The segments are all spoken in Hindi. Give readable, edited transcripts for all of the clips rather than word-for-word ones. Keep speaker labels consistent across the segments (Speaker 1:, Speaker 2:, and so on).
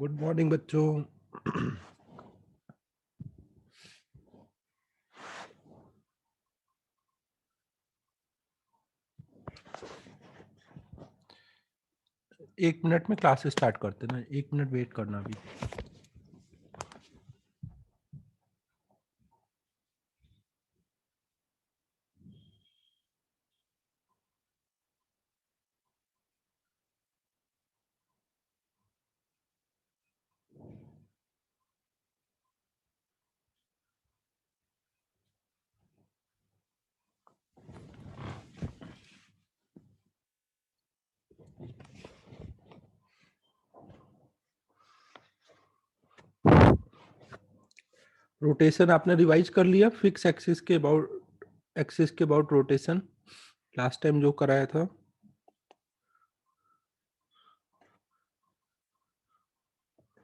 Speaker 1: गुड मॉर्निंग बच्चों। एक मिनट में क्लास स्टार्ट करते हैं ना, 1 मिनट वेट करना अभी। रोटेशन आपने रिवाइज कर लिया, फिक्स एक्सिस के अबाउट रोटेशन लास्ट टाइम जो कराया था।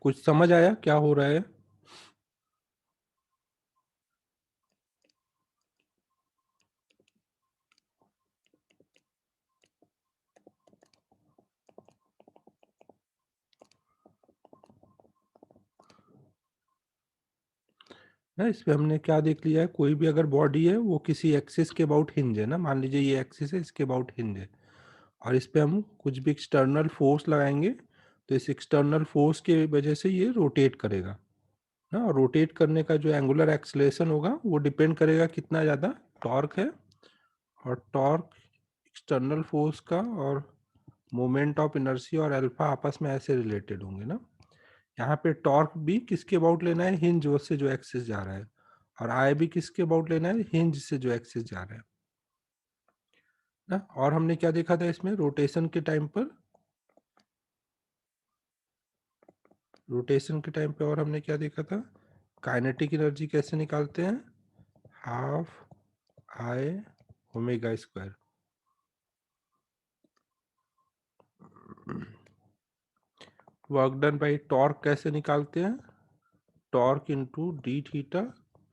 Speaker 1: कुछ समझ आया क्या हो रहा है? ना इसमें हमने क्या देख लिया है, कोई भी अगर बॉडी है वो किसी एक्सिस के अबाउट हिंज है ना। मान लीजिए ये एक्सिस है, इसके अबाउट हिंज है और इस पे हम कुछ भी एक्सटर्नल फोर्स लगाएंगे तो इस एक्सटर्नल फोर्स की वजह से ये रोटेट करेगा ना। और रोटेट करने का जो एंगुलर एक्सेलरेशन होगा वो डिपेंड करेगा कितना ज़्यादा टॉर्क है। और टॉर्क एक्सटर्नल फोर्स का और मोमेंट ऑफ इनर्शिया और अल्फा आपस में ऐसे रिलेटेड होंगे ना। यहाँ पे टॉर्क भी किसके अबाउट लेना है, हिंज से जो एक्सिस जा रहा है। और आई भी किसके अबाउट लेना है, हिंज से जो एक्सिस जा रहा है ना। और हमने क्या देखा था इसमें रोटेशन के टाइम पर, रोटेशन के टाइम पे और हमने क्या देखा था, काइनेटिक एनर्जी कैसे निकालते हैं, half I omega square. Work done by torque कैसे निकालते हैं, torque into D theta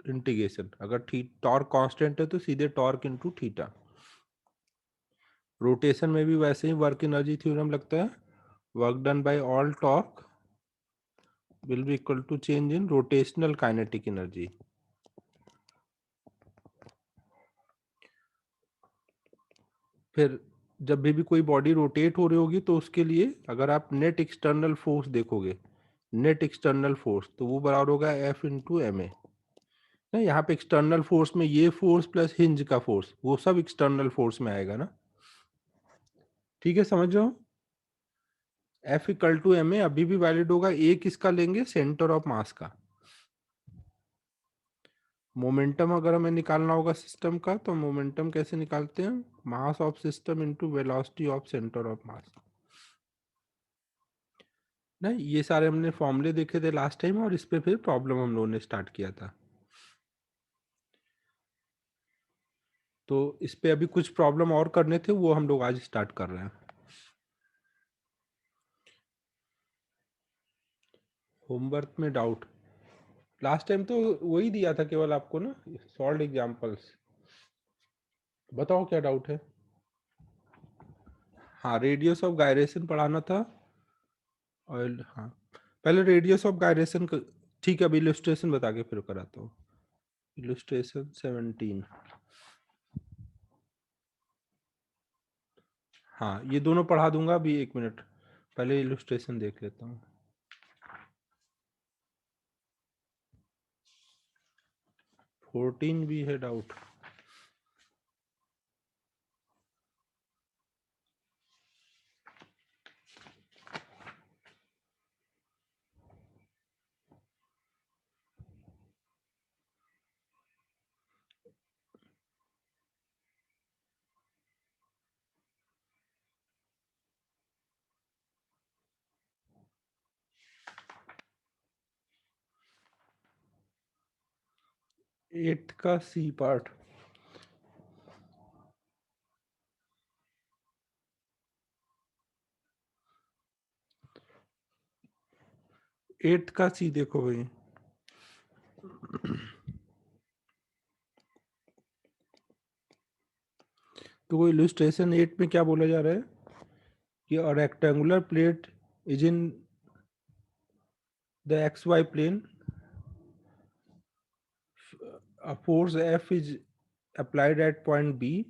Speaker 1: integration. अगर टॉर्क कांस्टेंट है तो सीधे टॉर्क इंटू थीटा। रोटेशन में भी वैसे ही वर्क एनर्जी थ्योरम लगता है, work done by all torque will be equal to change in rotational kinetic energy. फिर जब भी कोई बॉडी रोटेट हो रही होगी तो उसके लिए अगर आप नेट एक्सटर्नल फोर्स देखोगे, नेट एक्सटर्नल फोर्स तो वो बराबर होगा एफ इंटू एम ए ना। यहाँ पे एक्सटर्नल फोर्स में ये फोर्स प्लस हिंज का फोर्स वो सब एक्सटर्नल फोर्स में आएगा ना। ठीक है, समझ रहे हो। F equal to M A अभी भी वैलिड होगा। ए किसका लेंगे, सेंटर ऑफ मास का। मोमेंटम अगर हमें निकालना होगा सिस्टम का तो मोमेंटम कैसे निकालते हैं, mass of system into velocity of centre of mass ना। ये सारे हमने फॉर्मूले देखे थे लास्ट टाइम और इस पे फिर प्रॉब्लम हम लोगों ने स्टार्ट किया था। तो इस पे अभी कुछ प्रॉब्लम और करने थे, वो हम लोग आज स्टार्ट कर रहे हैं। होमवर्क में डाउट लास्ट टाइम तो वही दिया था केवल आपको ना, सॉल्व एग्जांपल्स। बताओ क्या डाउट है। हाँ, रेडियस ऑफ गायरेशन पढ़ाना था। और हाँ, पहले रेडियस ऑफ गायरेशन ठीक है, अभी इलस्ट्रेशन बता के फिर कराता हूँ। इलस्ट्रेशन 17। हाँ, ये दोनों पढ़ा दूंगा अभी, 1 मिनट पहले इलस्ट्रेशन देख लेता हूँ। 14 भी है डाउट। एट्थ का सी पार्ट, एट्थ का सी देखो भाई। तो वो इलस्ट्रेशन 8 में क्या बोला जा रहा है कि a rectangular plate is in the x y plane, force F is applied at point B,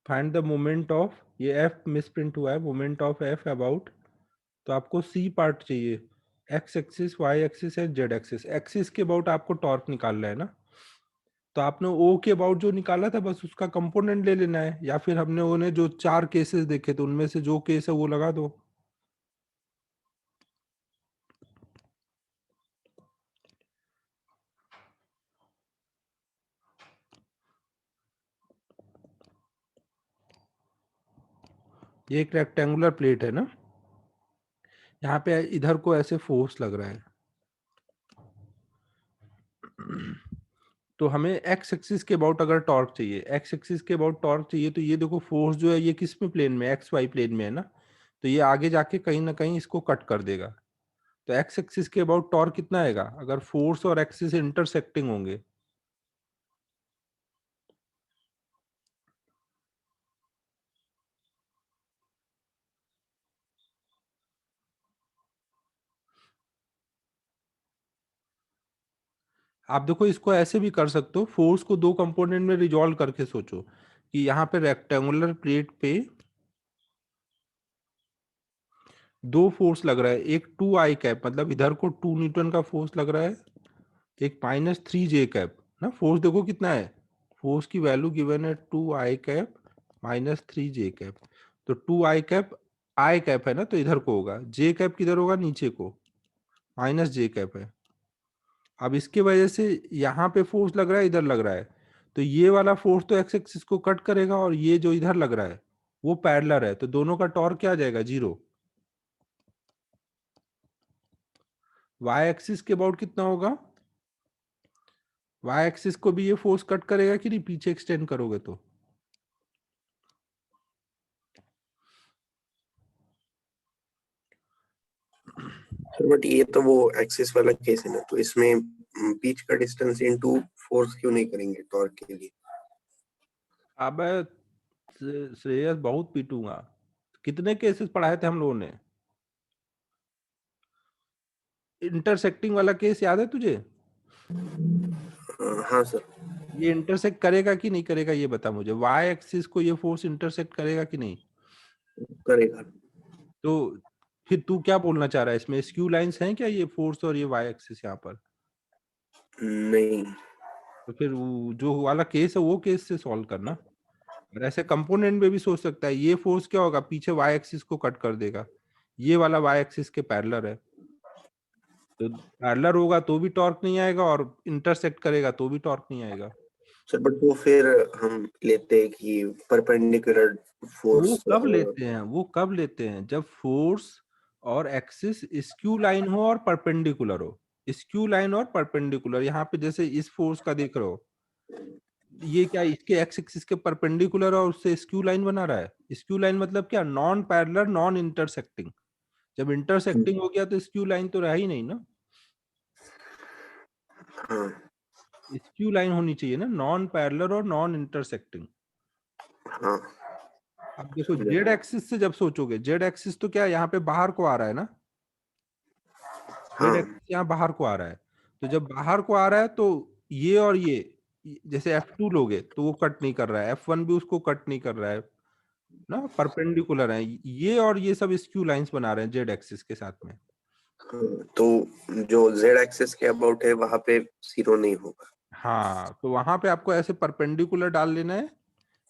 Speaker 1: find the moment of, ये एफ मिसप्रिंट हुआ है, मोमेंट ऑफ एफ अबाउट, तो आपको सी पार्ट चाहिए, एक्स एक्सिस, वाई एक्सिस है, जेड एक्सिस। एक्सिस के अबाउट आपको टॉर्क निकालना है ना, तो आपने ओ के अबाउट जो निकाला था बस उसका कंपोनेंट ले लेना है, या फिर हमने उन्हें जो 4 केसेस देखे थे उनमें से जो केस है वो लगा दो। ये एक रेक्टेंगुलर प्लेट है ना, यहाँ पे इधर को ऐसे फोर्स लग रहा है, तो हमें एक्स एक्सिस के अबाउट अगर टॉर्क चाहिए, एक्स एक्सिस के अबाउट टॉर्क चाहिए, तो ये देखो फोर्स जो है ये किस में प्लेन में, एक्स वाई प्लेन में है ना, तो ये आगे जाके कहीं ना कहीं इसको कट कर देगा, तो एक्स एक्सिस के अबाउट टॉर्क कितना आएगा अगर फोर्स और एक्सिस इंटरसेक्टिंग होंगे। आप देखो इसको ऐसे भी कर सकते हो, फोर्स को दो कंपोनेंट में रिजॉल्व करके सोचो कि यहाँ पे रेक्टेंगुलर प्लेट पे दो फोर्स लग रहा है, एक 2 i कैप, मतलब इधर को 2 न्यूटन का फोर्स लग रहा है, एक -3 j कैप ना, फोर्स देखो कितना है, फोर्स की वैल्यू गिवन है 2 i कैप -3 j कैप, तो 2 i कैप, आई कैप है ना तो इधर को होगा, जे कैप किधर होगा नीचे को, -j कैप है। अब इसके वजह से यहाँ पे फोर्स लग रहा है, इधर लग रहा है, तो ये वाला फोर्स तो एक्स एक्सिस को कट करेगा, और ये जो इधर लग रहा है वो पैरेलल है, तो दोनों का टॉर्क क्या आ जाएगा, 0। वाई एक्सिस के अबाउट कितना होगा, वाई एक्सिस को भी ये फोर्स कट करेगा कि नहीं, पीछे एक्सटेंड करोगे तो,
Speaker 2: सर बट ये तो वो एक्सिस वाला केस है ना, तो इसमें बीच का डिस्टेंस इनटू फोर्स क्यों नहीं करेंगे टॉर्क के लिए?
Speaker 1: अब श्रेयस बहुत पीटूंगा, कितने केसेस पढ़ाए थे हम लोगों ने, इंटरसेक्टिंग वाला केस याद है तुझे,
Speaker 2: हाँ सर।
Speaker 1: ये इंटरसेक्ट करेगा कि नहीं करेगा ये बता मुझे, वाई एक्सिस को ये फोर्स इंटरसेक्ट करेगा कि नहीं,
Speaker 2: करेगा।
Speaker 1: तो फिर तू क्या बोलना चाह रहा है, इसमें स्क्यू लाइंस हैं क्या ये फोर्स और ये वाई एक्सिस यहाँ पर,
Speaker 2: नहीं।
Speaker 1: तो फिर जो वाला केस है वो केस से सॉल्व करना, और ऐसे कंपोनेंट में भी सोच सकता है, ये फोर्स क्या होगा, पीछे वाई एक्सिस को कट कर देगा, ये वाला वाई एक्सिस के पैरेलल है, तो पैरेलल होगा तो भी टॉर्क नहीं आएगा, और इंटरसेक्ट करेगा तो भी टॉर्क नहीं आएगा।
Speaker 2: सर बट वो फिर हम लेते हैं कि परपेंडिकुलर
Speaker 1: वो
Speaker 2: फोर्स।
Speaker 1: कब लेते हैं, वो कब लेते हैं, जब फोर्स और एक्सिस स्क्यू लाइन हो और परपेंडिकुलर हो, स्क्यू लाइन और परपेंडिकुलर, यहाँ पे जैसे इस फोर्स का देख रहे हो, ये क्या इसके एक्स एक्सिस के परपेंडिकुलर और उससे स्क्यू लाइन बना रहा है, स्क्यू लाइन मतलब क्या, नॉन पैरेलल नॉन इंटरसेक्टिंग, जब इंटरसेक्टिंग हो गया तो स्क्यू लाइन तो रहा ही नहीं ना,
Speaker 2: हाँ।
Speaker 1: स्क्यू लाइन होनी चाहिए ना, नॉन पैरेलल और नॉन इंटरसेक्टिंग।
Speaker 2: हाँ।
Speaker 1: अब देखो जेड एक्सिस से जब सोचोगे, जेड एक्सिस तो क्या यहाँ पे बाहर को आ रहा है ना, जेड
Speaker 2: हाँ।
Speaker 1: एक्सिस यहाँ बाहर को आ रहा है, तो जब बाहर को आ रहा है तो ये और ये जैसे F2 लोगे तो वो कट नहीं कर रहा है, F1 भी उसको कट नहीं कर रहा है ना, परपेंडिकुलर है, ये और ये सब स्क्यू लाइंस बना रहे हैं जेड एक्सिस के साथ में।
Speaker 2: तो जो जेड एक्सिस के अबाउट है वहां पे जीरो नहीं होगा।
Speaker 1: हाँ, तो वहां पे आपको ऐसे परपेंडिकुलर डाल लेना है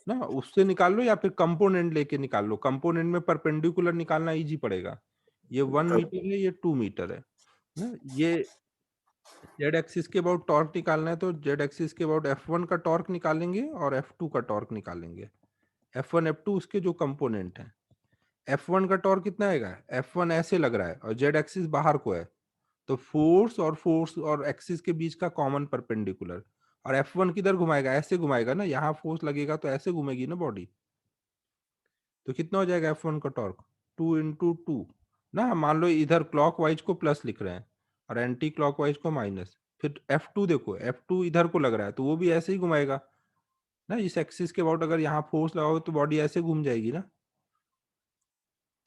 Speaker 1: ना, उससे निकाल लो, या फिर कंपोनेंट लेके निकाल लो, कंपोनेंट में परपेंडिकुलर निकालना इजी पड़ेगा, ये 1 मीटर है, ये 2 मीटर है ना, ये जेड एक्सिस के अबाउट टॉर्क निकालना है, तो जेड एक्सिस के अबाउट F1 का टॉर्क निकालेंगे और F2 का टॉर्क निकालेंगे, F1 F2 उसके जो कंपोनेंट हैं, F1 का टॉर्क कितना आएगा, F1 ऐसे लग रहा है और जेड एक्सिस बाहर को है, तो फोर्स और एक्सिस के बीच का कॉमन परपेंडिकुलर, और F1 किधर घुमाएगा, ऐसे घुमाएगा ना, यहाँ फोर्स लगेगा तो ऐसे घूमेगी ना बॉडी, तो कितना हो जाएगा F1 का टॉर्क, 2 × 2 ना, मान लो इधर क्लॉकवाइज को प्लस लिख रहे हैं और एंटी क्लॉकवाइज को माइनस, फिर F2 देखो, F2 इधर को लग रहा है तो वो भी ऐसे ही घुमाएगा ना, इस एक्सिस के अबाउट अगर यहाँ फोर्स लगाओगे तो बॉडी ऐसे घूम जाएगी ना,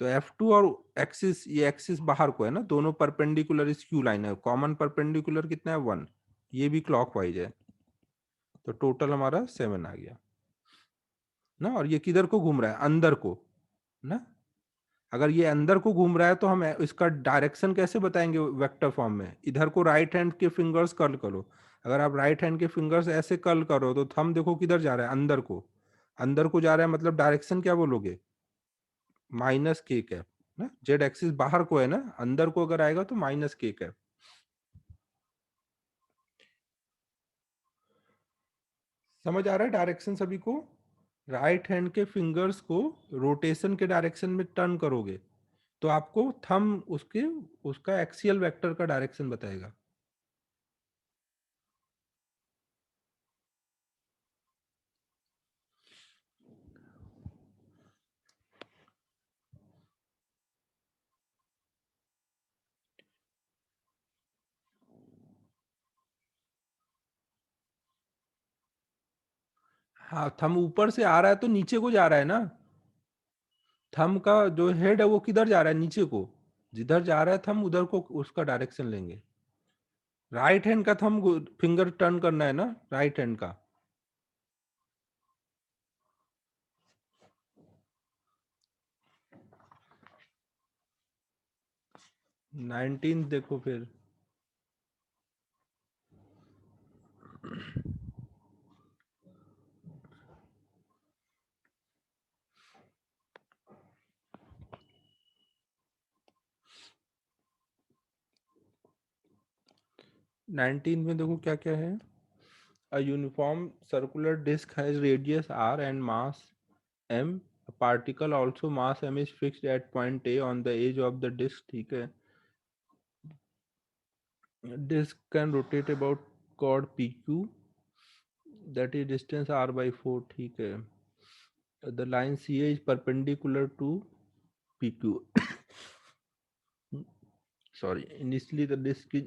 Speaker 1: तो F2 और एक्सिस, ये एक्सिस बाहर को है ना, दोनों परपेंडिकुलर इस क्यू लाइन है, कॉमन परपेंडिकुलर कितना है 1, ये भी क्लॉकवाइज है, तो टोटल हमारा 7 आ गया ना। और ये किधर को घूम रहा है, अंदर को ना। अगर ये अंदर को घूम रहा है तो हम इसका डायरेक्शन कैसे बताएंगे वेक्टर फॉर्म में, इधर को राइट हैंड के फिंगर्स कर्ल करो। अगर आप राइट हैंड के फिंगर्स ऐसे कर्ल करो तो थंब देखो किधर जा रहा है, अंदर को, अंदर को जा रहा है, मतलब डायरेक्शन क्या बोलोगे, माइनस के कैप ना। जेड एक्सिस बाहर को है ना, अंदर को अगर आएगा तो माइनस के कैप। समझ आ रहा है डायरेक्शन सभी को। राइट हैंड के फिंगर्स को रोटेशन के डायरेक्शन में टर्न करोगे तो आपको थंब उसके उसका एक्सियल वेक्टर का डायरेक्शन बताएगा। हाँ, थंब ऊपर से आ रहा है तो नीचे को जा रहा है ना। थंब का जो हेड है वो किधर जा रहा है, नीचे को। जिधर जा रहा है थंब उधर को उसका डायरेक्शन लेंगे। राइट हैंड का थंब फिंगर टर्न करना है ना, राइट हैंड का। 19 देखो फिर। नाइनटीन में देखो क्या क्या है। A uniform circular disk has radius r and mass m. A particle also mass m is fixed at point A on the edge of the disk. ठीक है। Disk can rotate about chord PQ, that is distance r by 4. ठीक है। The line CA is perpendicular to PQ. Sorry, initially the disk is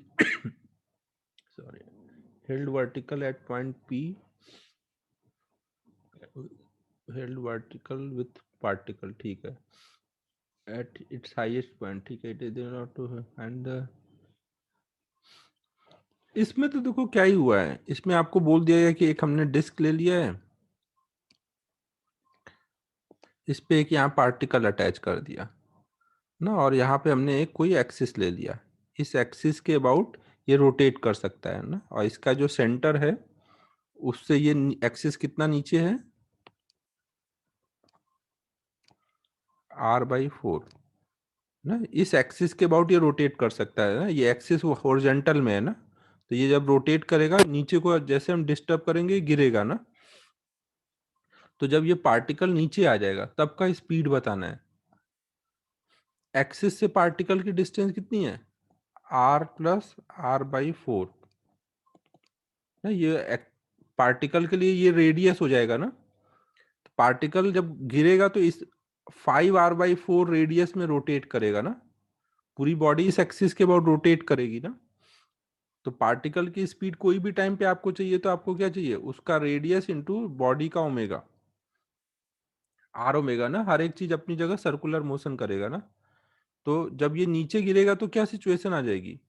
Speaker 1: sorry held vertical at point P, held vertical with particle. ठीक है, at its highest point. ठीक है, it is not to and इसमें तो देखो क्या ही हुआ है, इसमें आपको बोल दिया गया कि एक हमने डिस्क ले लिया है, इस पे एक यहाँ पार्टिकल अटैच कर दिया ना, और यहाँ पे हमने एक कोई एक्सिस ले लिया, इस एक्सिस के अबाउट ये रोटेट कर सकता है ना। और इसका जो सेंटर है उससे ये एक्सिस कितना नीचे है, r/4 ना। इस एक्सिस के अबाउट ये रोटेट कर सकता है ना, ये एक्सिस हॉरिजॉन्टल में है ना, तो ये जब रोटेट करेगा नीचे को, जैसे हम डिस्टर्ब करेंगे गिरेगा ना, तो जब ये पार्टिकल नीचे आ जाएगा तब का स्पीड बताना है। एक्सिस से पार्टिकल की डिस्टेंस कितनी है, r प्लस r/4 ना। ये पार्टिकल के लिए ये रेडियस हो जाएगा ना, पार्टिकल जब गिरेगा तो इस 5r/4 रेडियस में रोटेट करेगा ना, पूरी बॉडी इस एक्सिस के अबाउट रोटेट करेगी ना। तो पार्टिकल की स्पीड कोई भी टाइम पे आपको चाहिए तो आपको क्या चाहिए, उसका रेडियस इंटू बॉडी का ओमेगा, आर ओमेगा ना। हर एक चीज अपनी जगह सर्कुलर मोशन करेगा ना। तो जब ये नीचे गिरेगा तो क्या सिचुएशन आ जाएगी,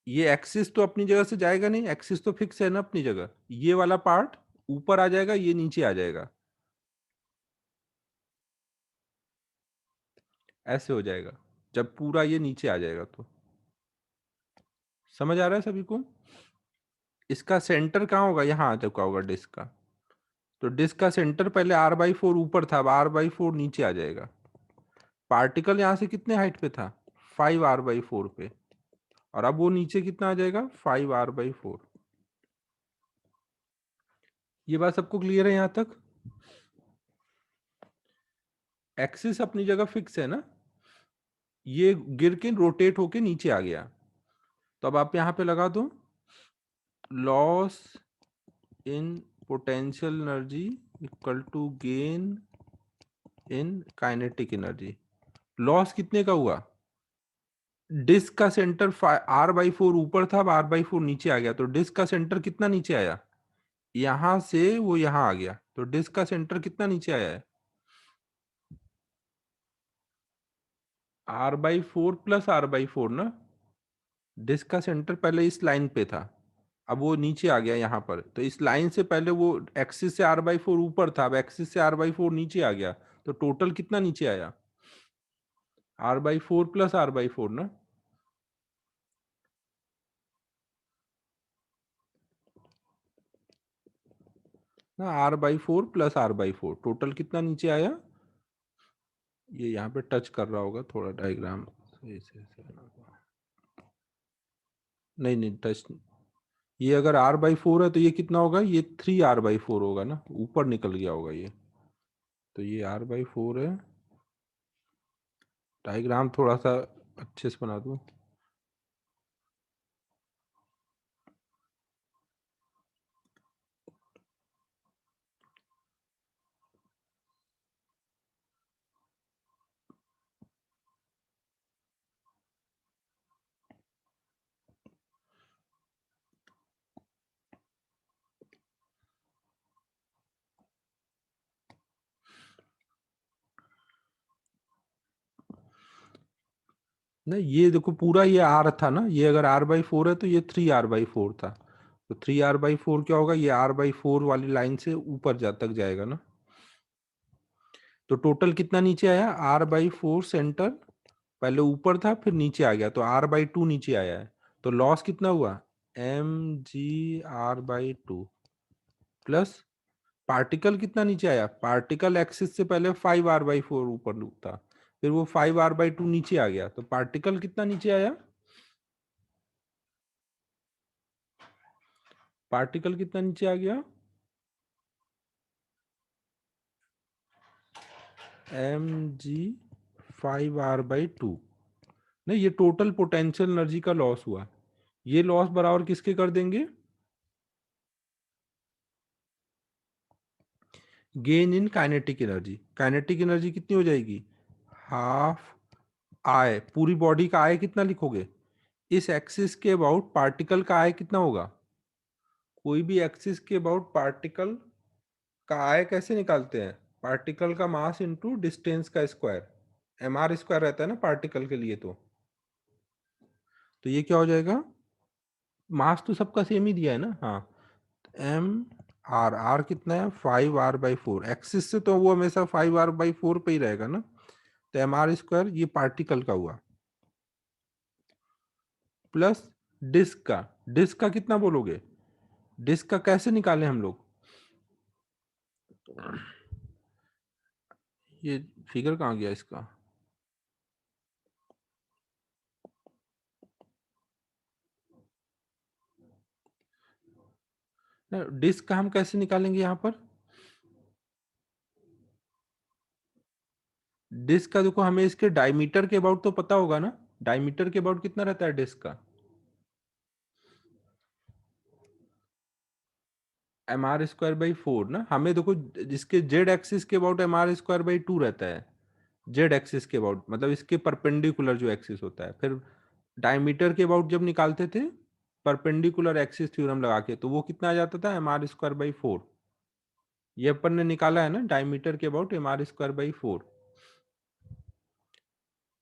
Speaker 1: ये एक्सिस तो अपनी जगह से जाएगा नहीं, एक्सिस तो फिक्स है ना अपनी जगह, ये वाला पार्ट ऊपर आ जाएगा, ये नीचे आ जाएगा, ऐसे हो जाएगा जब पूरा ये नीचे आ जाएगा तो। समझ आ रहा है सभी को। इसका सेंटर कहाँ होगा, यहाँ आ चुका होगा डिस्क का, तो डिस्क का सेंटर पहले r/4 ऊपर था, अब r/4 नीचे आ जाएगा। पार्टिकल यहाँ से कितने हाइट पे था, 5r/4 पे, और अब वो नीचे कितना आ जाएगा, 5r/4। ये बात सबको क्लियर है यहाँ तक। एक्सिस अपनी जगह फिक्स है ना, ये गिर के रोटेट होके नीचे आ गया, तो अब आप यहाँ पे लगा दो loss in potential energy equal to gain in kinetic energy. Loss कितने का हुआ, डिस्क का सेंटर r/4 ऊपर था, अब r/4 नीचे आ गया, तो डिस्क का सेंटर कितना नीचे आया, यहां से वो यहां आ गया, तो डिस्क का सेंटर कितना नीचे आया है, r/4 प्लस r/4 ना। डिस्क का सेंटर पहले इस लाइन पे था, अब वो नीचे आ गया यहाँ पर, तो इस लाइन से पहले वो एक्सिस से r/4 ऊपर था, अब एक्सिस से r/4 नीचे आ गया, तो टोटल कितना नीचे आया? r/4 प्लस r/4 ना। r/4 प्लस r/4 टोटल कितना नीचे आया? ये यहाँ पे टच कर रहा होगा थोड़ा डायग्राम सही से। नहीं नहीं टच, ये अगर r/4 है तो ये कितना होगा? ये 3r/4 होगा ना, ऊपर निकल गया होगा ये, तो ये r/4 है। डायग्राम थोड़ा सा अच्छे से बना दूं। नहीं ये देखो पूरा ये r था ना, ये अगर r/4 है तो ये 3r/4 था, तो 3r/4 क्या होगा? ये r/4 वाली लाइन से ऊपर जा तक जाएगा ना। तो टोटल कितना नीचे आया? r/4 सेंटर पहले ऊपर था फिर नीचे आ गया, तो r/2 नीचे आया है, तो लॉस कितना हुआ? mgr/2 प्लस पार्टिकल कितना नीचे आया? पार्टिकल एक्सिस से पहले 5r/4 ऊपर था, फिर वो 5r/2 नीचे आ गया, तो पार्टिकल कितना नीचे आया? पार्टिकल कितना नीचे आ गया? mg 5r/2। नहीं ये टोटल पोटेंशियल एनर्जी का लॉस हुआ, ये लॉस बराबर किसके कर देंगे? Gain in kinetic energy. Kinetic energy कितनी हो जाएगी? हाफ आई, पूरी बॉडी का आई कितना लिखोगे? इस एक्सिस के अबाउट पार्टिकल का आई कितना होगा? कोई भी एक्सिस के अबाउट पार्टिकल का आई कैसे निकालते हैं? पार्टिकल का मास इंटू डिस्टेंस का स्क्वायर, mr² रहता है ना पार्टिकल के लिए, तो ये क्या हो जाएगा? मास तो सबका सेम ही दिया है ना, हाँ। एम आर, आर कितना है? 5r/4, एक्सिस से तो वो हमेशा 5r/4 पे ही रहेगा ना, तो mr², ये पार्टिकल का हुआ, प्लस डिस्क का। डिस्क का कितना बोलोगे? डिस्क का कैसे निकालें हम लोग? ये फिगर कहाँ गया इसका? डिस्क का हम कैसे निकालेंगे यहाँ पर? डिस्क का देखो, हमें इसके डायमीटर के अबाउट तो पता होगा ना, डायमीटर के अबाउट कितना रहता है डिस्क का? mr²/4 ना। हमें देखो जिसके जेड एक्सिस के अबाउट mr²/2 रहता है, जेड एक्सिस के अबाउट मतलब इसके परपेंडिकुलर जो एक्सिस होता है, फिर डायमीटर के अबाउट जब निकालते थे परपेंडिकुलर एक्सिस थ्योरम लगा के, तो वो कितना आ जाता था? mr²/4। ये अपन ने निकाला है ना डायमीटर के अबाउट mr²/4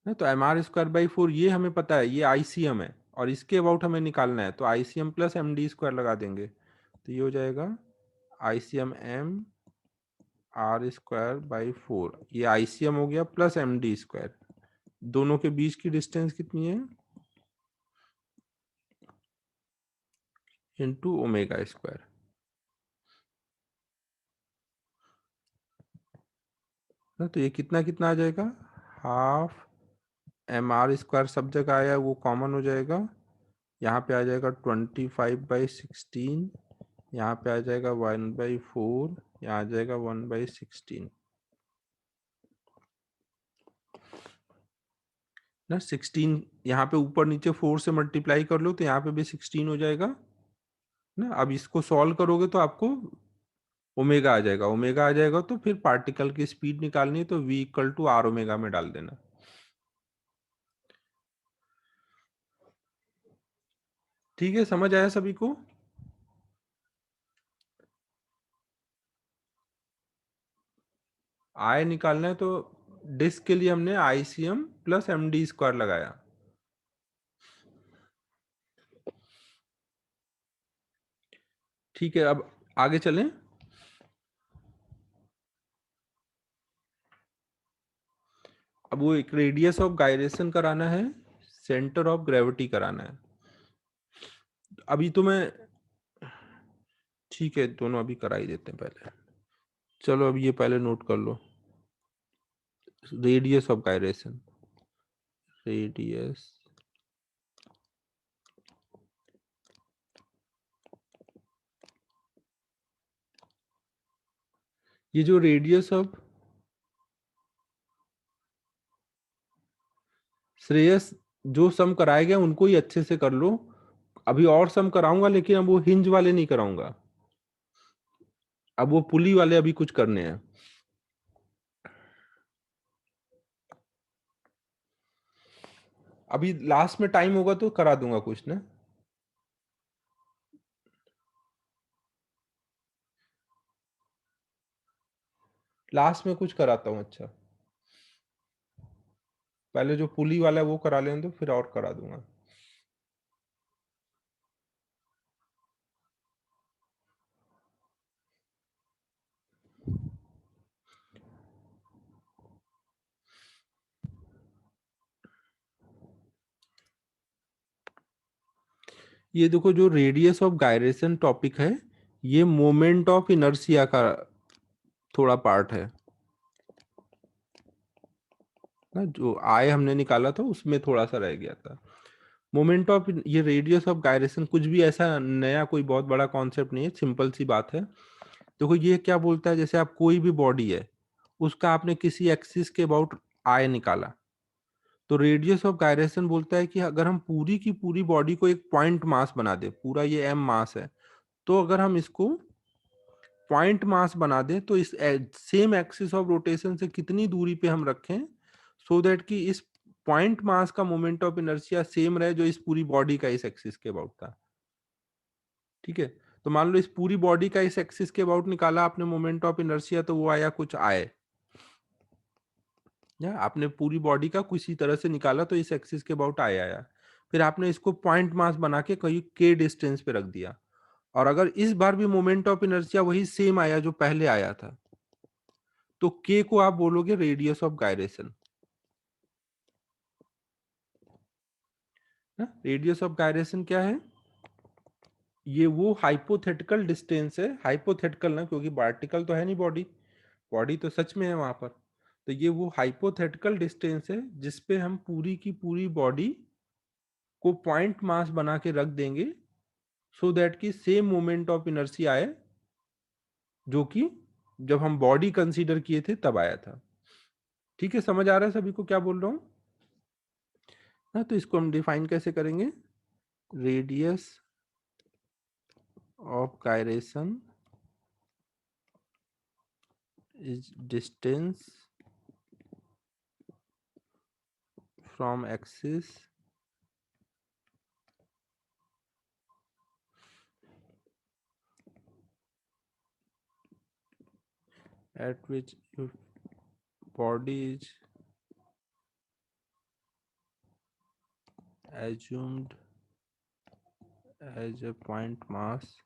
Speaker 1: ना, तो mr²/4 ये हमें पता है, ये आईसीएम है, और इसके अबाउट हमें निकालना है, तो आईसीएम प्लस md² लगा देंगे, तो ये हो जाएगा आईसीएम mr²/4, ये आईसीएम हो गया प्लस md², दोनों के बीच की डिस्टेंस कितनी है? इंटू ω²। ना तो ये कितना कितना आ जाएगा? हाफ mr², सब जगह आया वो कॉमन हो जाएगा, यहाँ पे आ जाएगा 25/16, यहाँ पे आ जाएगा 1/4, यहाँ आ जाएगा 1/16 ना। 16 यहाँ पे ऊपर नीचे 4 से मल्टीप्लाई कर लो तो यहाँ पे भी 16 हो जाएगा ना। अब इसको सॉल्व करोगे तो आपको ओमेगा आ जाएगा, ओमेगा आ जाएगा तो फिर पार्टिकल की स्पीड निकालनी है, तो v = r ω में डाल देना। ठीक है, समझ आया सभी को? आय निकालना है तो डिस्क के लिए हमने ICM प्लस MD स्क्वायर लगाया। ठीक है, अब आगे चलें। अब वो एक रेडियस ऑफ गायरेशन कराना है, सेंटर ऑफ ग्रेविटी कराना है। अभी तो मैं, ठीक है, दोनों अभी करा ही देते हैं पहले। चलो अब ये पहले नोट कर लो, रेडियस ऑफ गायरेशन, रेडियस ये जो रेडियस ऑफ, श्रेयस जो सम कराए गए उनको ही अच्छे से कर लो। अभी और सम कराऊंगा लेकिन अब वो हिंज वाले नहीं कराऊंगा, अब वो पुली वाले अभी कुछ करने हैं। अभी लास्ट में टाइम होगा तो करा दूंगा कुछ ना। लास्ट में कुछ कराता हूँ। अच्छा, पहले जो पुली वाला है वो करा लें तो फिर और करा दूंगा। ये देखो, जो रेडियस ऑफ गायरेशन टॉपिक है, ये मोमेंट ऑफ इनर्शिया का थोड़ा पार्ट है ना, जो आय हमने निकाला था उसमें थोड़ा सा रह गया था। मोमेंट ऑफ, ये रेडियस ऑफ गायरेशन कुछ भी ऐसा नया कोई बहुत बड़ा कॉन्सेप्ट नहीं है, सिंपल सी बात है। देखो ये क्या बोलता है, जैसे आप कोई भी बॉडी है, उसका आपने किसी एक्सिस के अबाउट आय निकाला, तो रेडियस ऑफ गायरेशन बोलता है कि अगर हम पूरी की पूरी बॉडी को एक पॉइंट मास बना दे, पूरा ये एम मास है, तो अगर हम इसको पॉइंट मास बना दें तो इस सेम एक्सिस ऑफ रोटेशन से कितनी दूरी पे हम रखें, सो दैट कि इस पॉइंट मास का मोमेंट ऑफ इनर्शिया सेम रहे जो इस पूरी बॉडी का इस एक्सिस के अबाउट था। ठीक है, तो मान लो इस पूरी बॉडी का इस एक्सिस के अबाउट निकाला आपने मोमेंट ऑफ इनर्शिया, तो वो आया कुछ आए, या आपने पूरी बॉडी का किसी तरह से निकाला तो इस एक्सिस के अबाउट आया। फिर आपने इसको पॉइंट मास बना के कहीं के डिस्टेंस पे रख दिया, और अगर इस बार भी मोमेंट ऑफ इनर्शिया वही सेम आया जो पहले आया था, तो के को आप बोलोगे radius of gyration. Radius of gyration क्या है? ये वो हाइपोथेटिकल डिस्टेंस है, हाइपोथेटिकल ना, क्योंकि पार्टिकल तो है नहीं बॉडी, बॉडी तो सच में है वहां पर। तो ये वो हाइपोथेटिकल डिस्टेंस है जिसपे हम पूरी की पूरी बॉडी को पॉइंट मास बना के रख देंगे, सो दैट कि सेम मोमेंट ऑफ इनर्शिया आए जो कि जब हम बॉडी कंसीडर किए थे तब आया था। ठीक है, समझ आ रहा है सभी को क्या बोल रहा हूँ? हाँ, तो इसको हम डिफाइन कैसे करेंगे? Radius of gyration is distance from axis at which your body is assumed as a point mass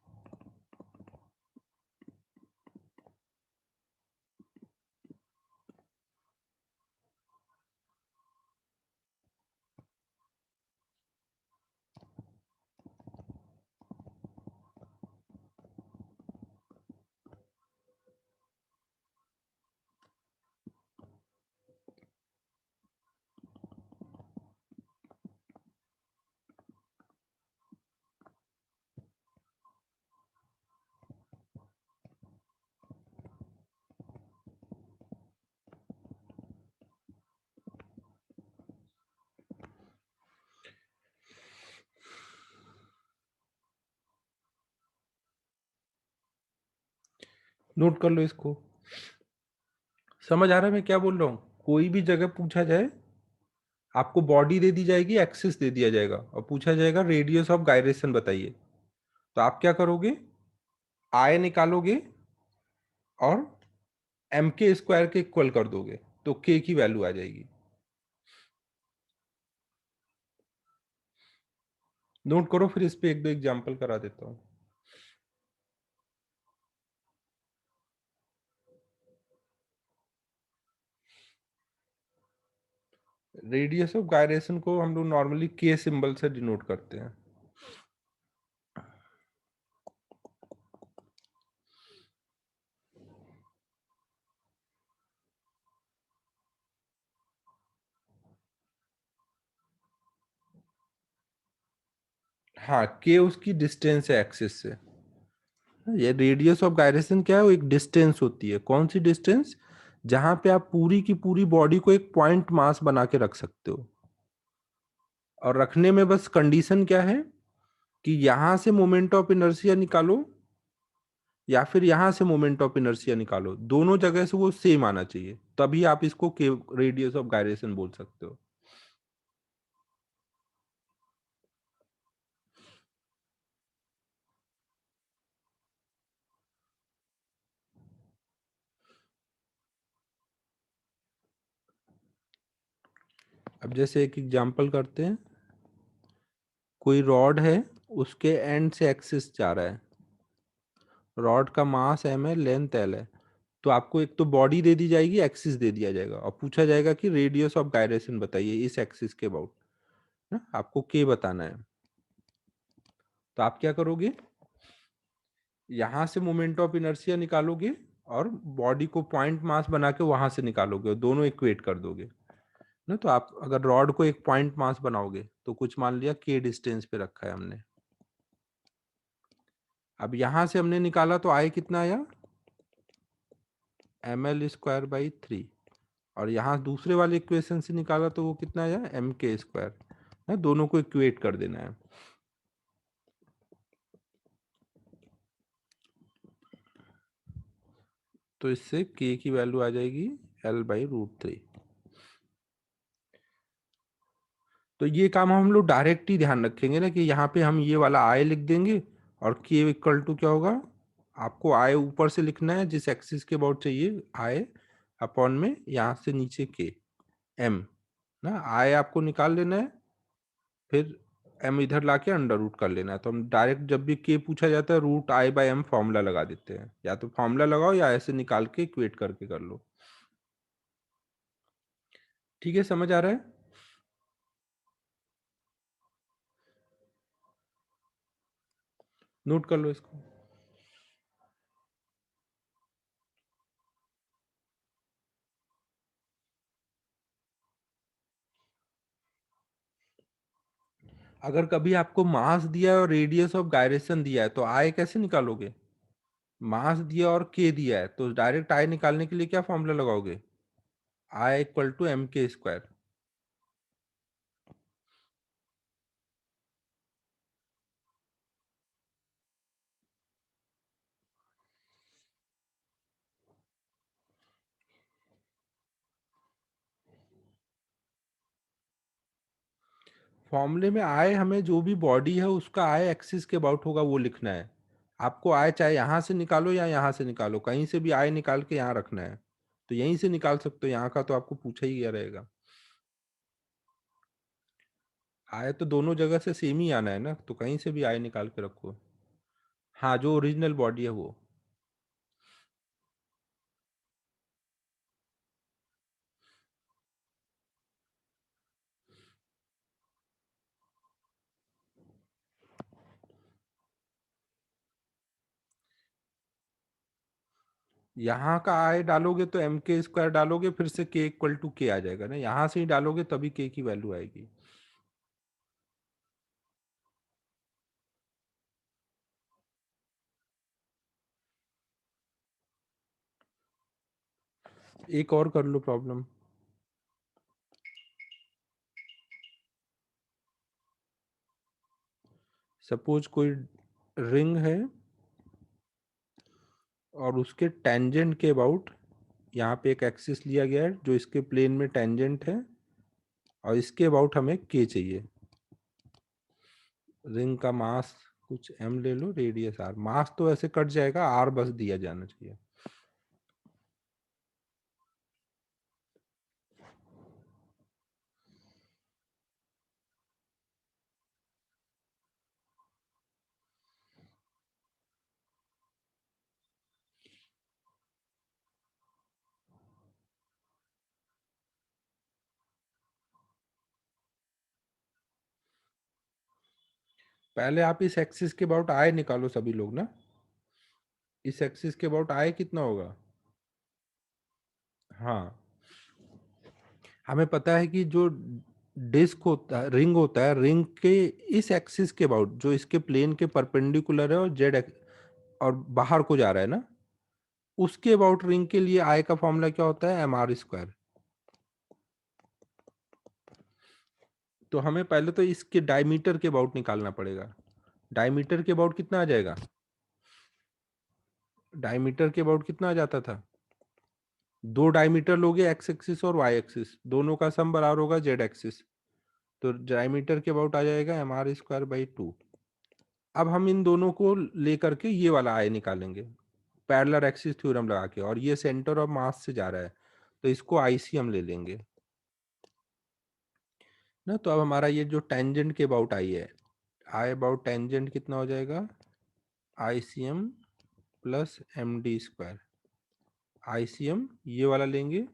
Speaker 1: note कर लो इसको। समझ आ रहा है मैं क्या बोल रहा हूँ? कोई भी जगह पूछा जाए, आपको बॉडी दे दी जाएगी, एक्सिस दे दिया जाएगा और पूछा जाएगा रेडियस ऑफ गायरेशन बताइए, तो आप क्या करोगे? आय निकालोगे और एम के स्क्वायर के इक्वल कर दोगे। तो k की वैल्यू आ जाएगी। नोट करो, फिर इस पे एक दो एग्जांपल करा देता हूँ। रेडियस ऑफ गायरेशन को हम लोग नॉर्मली के सिंबल से डिनोट करते हैं। हाँ, के उसकी डिस्टेंस है एक्सिस से। ये रेडियस ऑफ गायरेशन क्या है, वो एक डिस्टेंस होती है। कौन सी डिस्टेंस? जहां पे आप पूरी की पूरी बॉडी को एक पॉइंट मास बना के रख सकते हो। और रखने में बस कंडीशन क्या है कि यहां से मोमेंट ऑफ इनर्शिया निकालो या फिर यहां से मोमेंट ऑफ इनर्शिया निकालो, दोनों जगह से वो सेम आना चाहिए, तभी आप इसको के रेडियस ऑफ गायरेशन बोल सकते हो। अब जैसे एक एग्जांपल करते हैं। कोई रॉड है, उसके एंड से एक्सिस जा रहा है। रॉड का मास m है, लेंथ l है। तो आपको एक तो बॉडी दे दी जाएगी, एक्सिस दे दिया जाएगा, और पूछा जाएगा कि रेडियस ऑफ गायरेशन बताइए इस एक्सिस के अबाउट ना, आपको k बताना है। तो आप क्या करोगे, यहां से मोमेंट ऑफ इनर्शिया निकालोगे और बॉडी को पॉइंट मास बना के वहां से निकालोगे और दोनों इक्वेट कर दोगे ना। तो आप अगर रॉड को एक पॉइंट मास बनाओगे तो कुछ मान लिया k डिस्टेंस पे रखा है हमने। अब यहां से हमने निकाला तो I कितना आया, ml²/3। और यहाँ दूसरे वाले इक्वेशन से निकाला तो वो कितना आया, mk²। ना, दोनों को इक्वेट कर देना है। तो इससे k की वैल्यू आ जाएगी l/√3। तो ये काम हम लोग डायरेक्ट ही ध्यान रखेंगे ना कि यहाँ पे हम ये वाला I लिख देंगे और k इक्वल टू क्या होगा, आपको I ऊपर से लिखना है जिस एक्सिस के अबाउट चाहिए, I अपॉन में यहाँ से नीचे k m ना। I आपको निकाल लेना है, फिर m इधर लाके अंडर रूट कर लेना है। तो हम डायरेक्ट जब भी k पूछा जाता है √I/m फॉर्मूला लगा देते हैं, या तो फॉर्मूला लगाओ या ऐसे निकाल के इक्वेट करके कर लो। ठीक है, समझ आ रहा है? नोट कर लो इसको। अगर कभी आपको मास दिया है और रेडियस ऑफ गायरेशन दिया है तो I कैसे निकालोगे? मास दिया और k दिया है तो डायरेक्ट I निकालने के लिए क्या फॉर्मूला लगाओगे, I = mk²। फॉर्मूले में I हमें जो भी बॉडी है उसका I एक्सिस के अबाउट होगा वो लिखना है। आपको I चाहे यहाँ से निकालो या यहाँ से निकालो, कहीं से भी I निकाल के यहाँ रखना है। तो यहीं से निकाल सकते हो, यहाँ का तो आपको पूछा ही गया रहेगा। I तो दोनों जगह से सेम ही आना है ना, तो कहीं से भी I निकाल के रखो। हाँ, जो ओरिजिनल बॉडी है वो। यहाँ का I डालोगे तो mk² डालोगे, फिर से k इक्वल टू k आ जाएगा ना, यहाँ से ही डालोगे तभी k की वैल्यू आएगी। एक और कर लो प्रॉब्लम। सपोज कोई रिंग है और उसके टेंजेंट के अबाउट यहाँ पे एक एक्सिस लिया गया है जो इसके प्लेन में टेंजेंट है, और इसके अबाउट हमें k चाहिए। रिंग का मास कुछ m ले लो, रेडियस r। मास तो ऐसे कट जाएगा, r बस दिया जाना चाहिए। पहले आप इस एक्सिस के अबाउट आय निकालो सभी लोग ना, इस एक्सिस के अबाउट आय कितना होगा। हाँ, हमें पता है कि जो डिस्क होता है, रिंग होता है, रिंग के इस एक्सिस के अबाउट जो इसके प्लेन के परपेंडिकुलर है और जेड और बाहर को जा रहा है ना, उसके अबाउट रिंग के लिए आय का फॉर्मूला क्या होता है, एम आर स्क्वायर। तो हमें पहले तो इसके डायमीटर के अबाउट निकालना पड़ेगा। डायमीटर के अबाउट कितना आ जाएगा, डायमीटर के अबाउट कितना आ जाता था, दो डायमीटर लोगे एक्स एक्सिस और वाई एक्सिस, दोनों का सम बराबर होगा जेड एक्सिस। तो डायमीटर के अबाउट आ जाएगा एम आर स्क्वायर बाई 2। अब हम इन दोनों को लेकर के ये वाला आय निकालेंगे पैरेलल एक्सिस थ्योरम लगा के, और ये सेंटर ऑफ मास से जा रहा है तो इसको आईसी हम ले लेंगे ना। तो अब हमारा ये जो टेंजेंट के अबाउट आई है, आई अबाउट टेंजेंट कितना हो जाएगा, ICM plus M D square. ICM ये वाला लेंगे,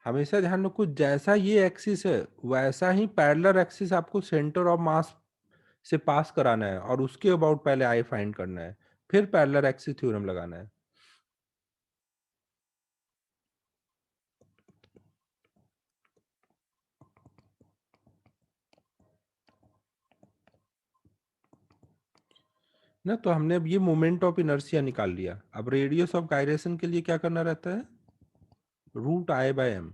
Speaker 1: हमेशा ध्यान रखो जैसा ये एक्सिस है वैसा ही पैरेलल एक्सिस आपको सेंटर ऑफ मास से पास कराना है, और उसके अबाउट पहले आई फाइंड करना है, फिर पैरेलल एक्सिस थ्योरम लगाना है। ना तो हमने अब ये मोमेंट ऑफ इनर्शिया निकाल लिया। अब रेडियस ऑफ गायरेशन के लिए क्या करना रहता है, root I by M.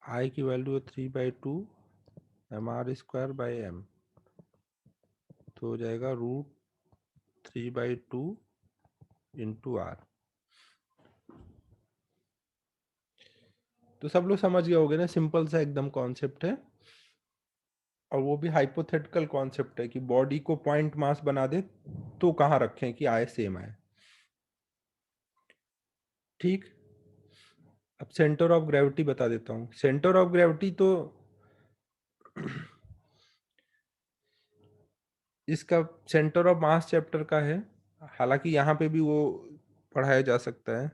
Speaker 1: I की वैल्यू है 3/2 M R square by M, तो हो जाएगा रूट 3/2 इंटू आर। तो सब लोग समझ गए होगे ना, सिंपल सा एकदम कॉन्सेप्ट है, और वो भी हाइपोथेटिकल कॉन्सेप्ट है कि बॉडी को पॉइंट मास बना दे तो कहाँ रखें कि आए सेम आए। ठीक, अब सेंटर ऑफ ग्रेविटी बता देता हूँ। सेंटर ऑफ ग्रेविटी तो इसका सेंटर ऑफ मास चैप्टर का है, हालांकि यहाँ पे भी वो पढ़ाया जा सकता है,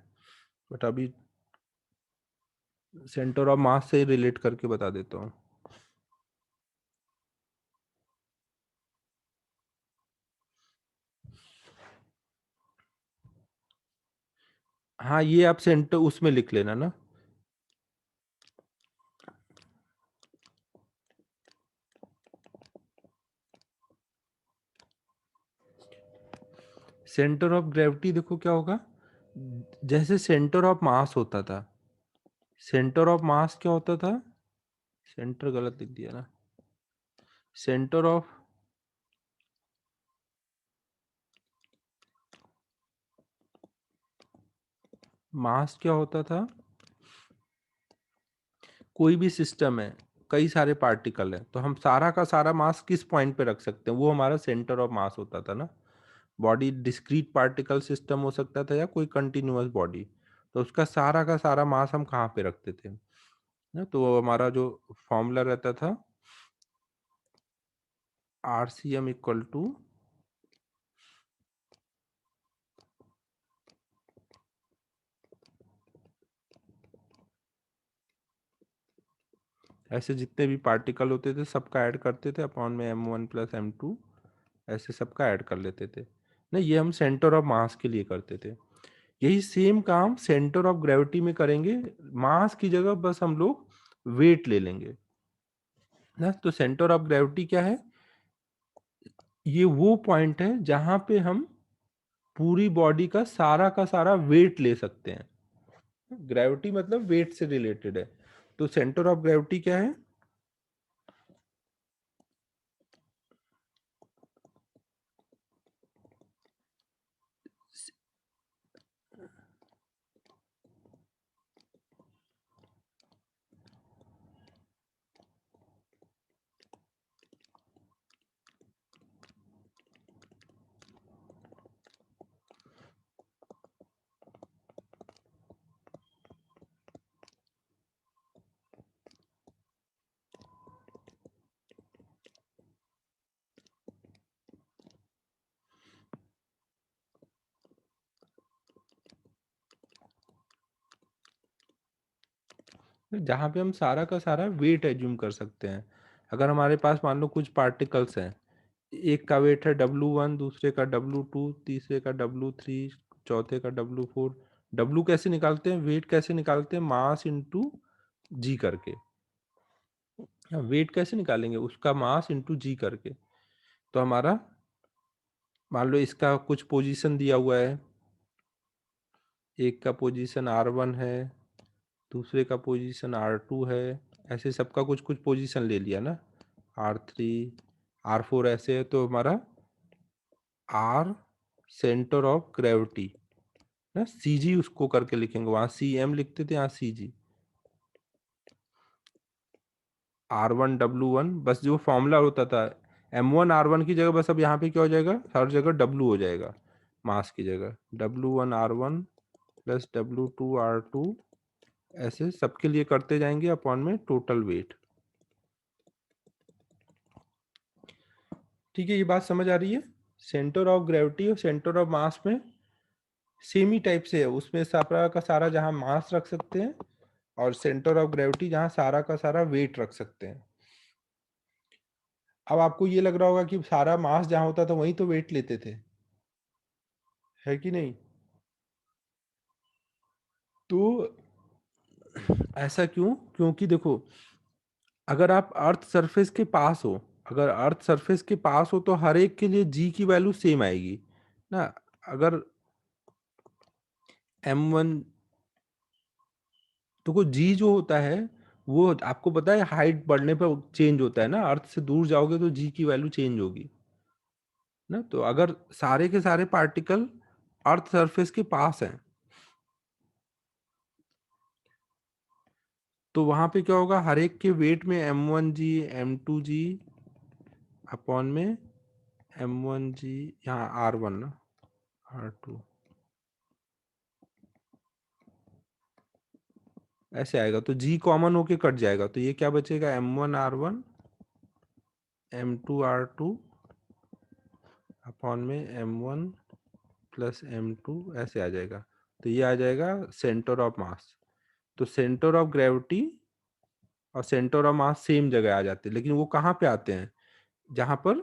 Speaker 1: बट अभी सेंटर ऑफ मास से रिलेट करके बता देता हूँ। हाँ, ये आप सेंटर उसमें लिख लेना ना, सेंटर ऑफ ग्रेविटी देखो क्या होगा, जैसे सेंटर ऑफ मास होता था, सेंटर ऑफ मास क्या होता था, सेंटर गलत लिख दिया ना, सेंटर ऑफ मास क्या होता था, कोई भी सिस्टम है, कई सारे पार्टिकल है, तो हम सारा का सारा मास किस पॉइंट पे रख सकते हैं, वो हमारा सेंटर ऑफ मास होता था ना। बॉडी डिस्क्रीट पार्टिकल सिस्टम हो सकता था या कोई कंटिन्यूअस बॉडी, तो उसका सारा का सारा मास हम कहाँ पे रखते थे ना, तो वो हमारा जो फॉर्मूला रहता था R C M equal to, ऐसे जितने भी पार्टिकल होते थे सबका ऐड करते थे अपॉन में m1 प्लस m2, ऐसे सबका ऐड कर लेते थे ना। ये हम सेंटर ऑफ मास के लिए करते थे। यही सेम काम सेंटर ऑफ ग्रेविटी में करेंगे, मास की जगह बस हम लोग वेट ले लेंगे ना। तो सेंटर ऑफ ग्रेविटी क्या है, ये वो पॉइंट है जहां पे हम पूरी बॉडी का सारा वेट ले सकते हैं। ग्रेविटी मतलब वेट से रिलेटेड है, तो सेंटर ऑफ ग्रेविटी क्या है, जहाँ पे हम सारा का सारा वेट एज्यूम कर सकते हैं। अगर हमारे पास मान लो कुछ पार्टिकल्स हैं, एक का वेट है W1, दूसरे का W2, तीसरे का W3, चौथे का W4। W कैसे निकालते हैं, वेट कैसे निकालते हैं, मास इंटू जी करके। वेट कैसे निकालेंगे, उसका मास इंटू जी करके। तो हमारा मान लो इसका कुछ पोजीशन दिया हुआ है, एक का पोजीशन R1 है, दूसरे का पोजीशन R2 है, ऐसे सबका कुछ कुछ पोजीशन ले लिया ना, R3, R4 ऐसे है। तो हमारा R सेंटर ऑफ ग्रेविटी ना, CG उसको करके लिखेंगे, वहां CM लिखते थे, यहाँ CG। R1W1 बस जो फॉर्मूला होता था, M1R1 की जगह बस अब यहाँ पे क्या हो जाएगा, हर जगह W हो जाएगा मास की जगह। W1R1 प्लस W2R2, ऐसे सबके लिए करते जाएंगे अपॉन में टोटल वेट। ठीक है, ये बात समझ आ रही है। सेंटर ऑफ ग्रेविटी और सेंटर ऑफ मास में सेम ही टाइप से है, उसमें सारा का सारा जहां मास रख सकते हैं, और सेंटर ऑफ ग्रेविटी जहां सारा का सारा वेट रख सकते हैं। अब आपको ये लग रहा होगा कि सारा मास जहां होता था वहीं तो वेट लेते थे, है कि नहीं? तो ऐसा क्यों? क्योंकि देखो, अगर आप अर्थ सरफेस के पास हो, अगर अर्थ सरफेस के पास हो तो हर एक के लिए जी की वैल्यू सेम आएगी ना। अगर M1, तो जी जो होता है वो आपको पता है हाइट बढ़ने पर चेंज होता है ना, अर्थ से दूर जाओगे तो जी की वैल्यू चेंज होगी ना। तो अगर सारे के सारे पार्टिकल अर्थ सरफेस के पास हैं, तो वहां पे क्या होगा, हर एक के वेट में M1G, M2G अपॉन में M1G, यहाँ R1 ना, R2 ऐसे आएगा। तो जी कॉमन होके कट जाएगा, तो ये क्या बचेगा, M1R1 M2R2 अपॉन में M1 प्लस M2, ऐसे आ जाएगा। तो ये आ जाएगा सेंटर ऑफ मास। तो सेंटर ऑफ ग्रेविटी और सेंटर ऑफ मास सेम जगह आ जाते हैं, लेकिन वो कहाँ पे आते हैं, जहां पर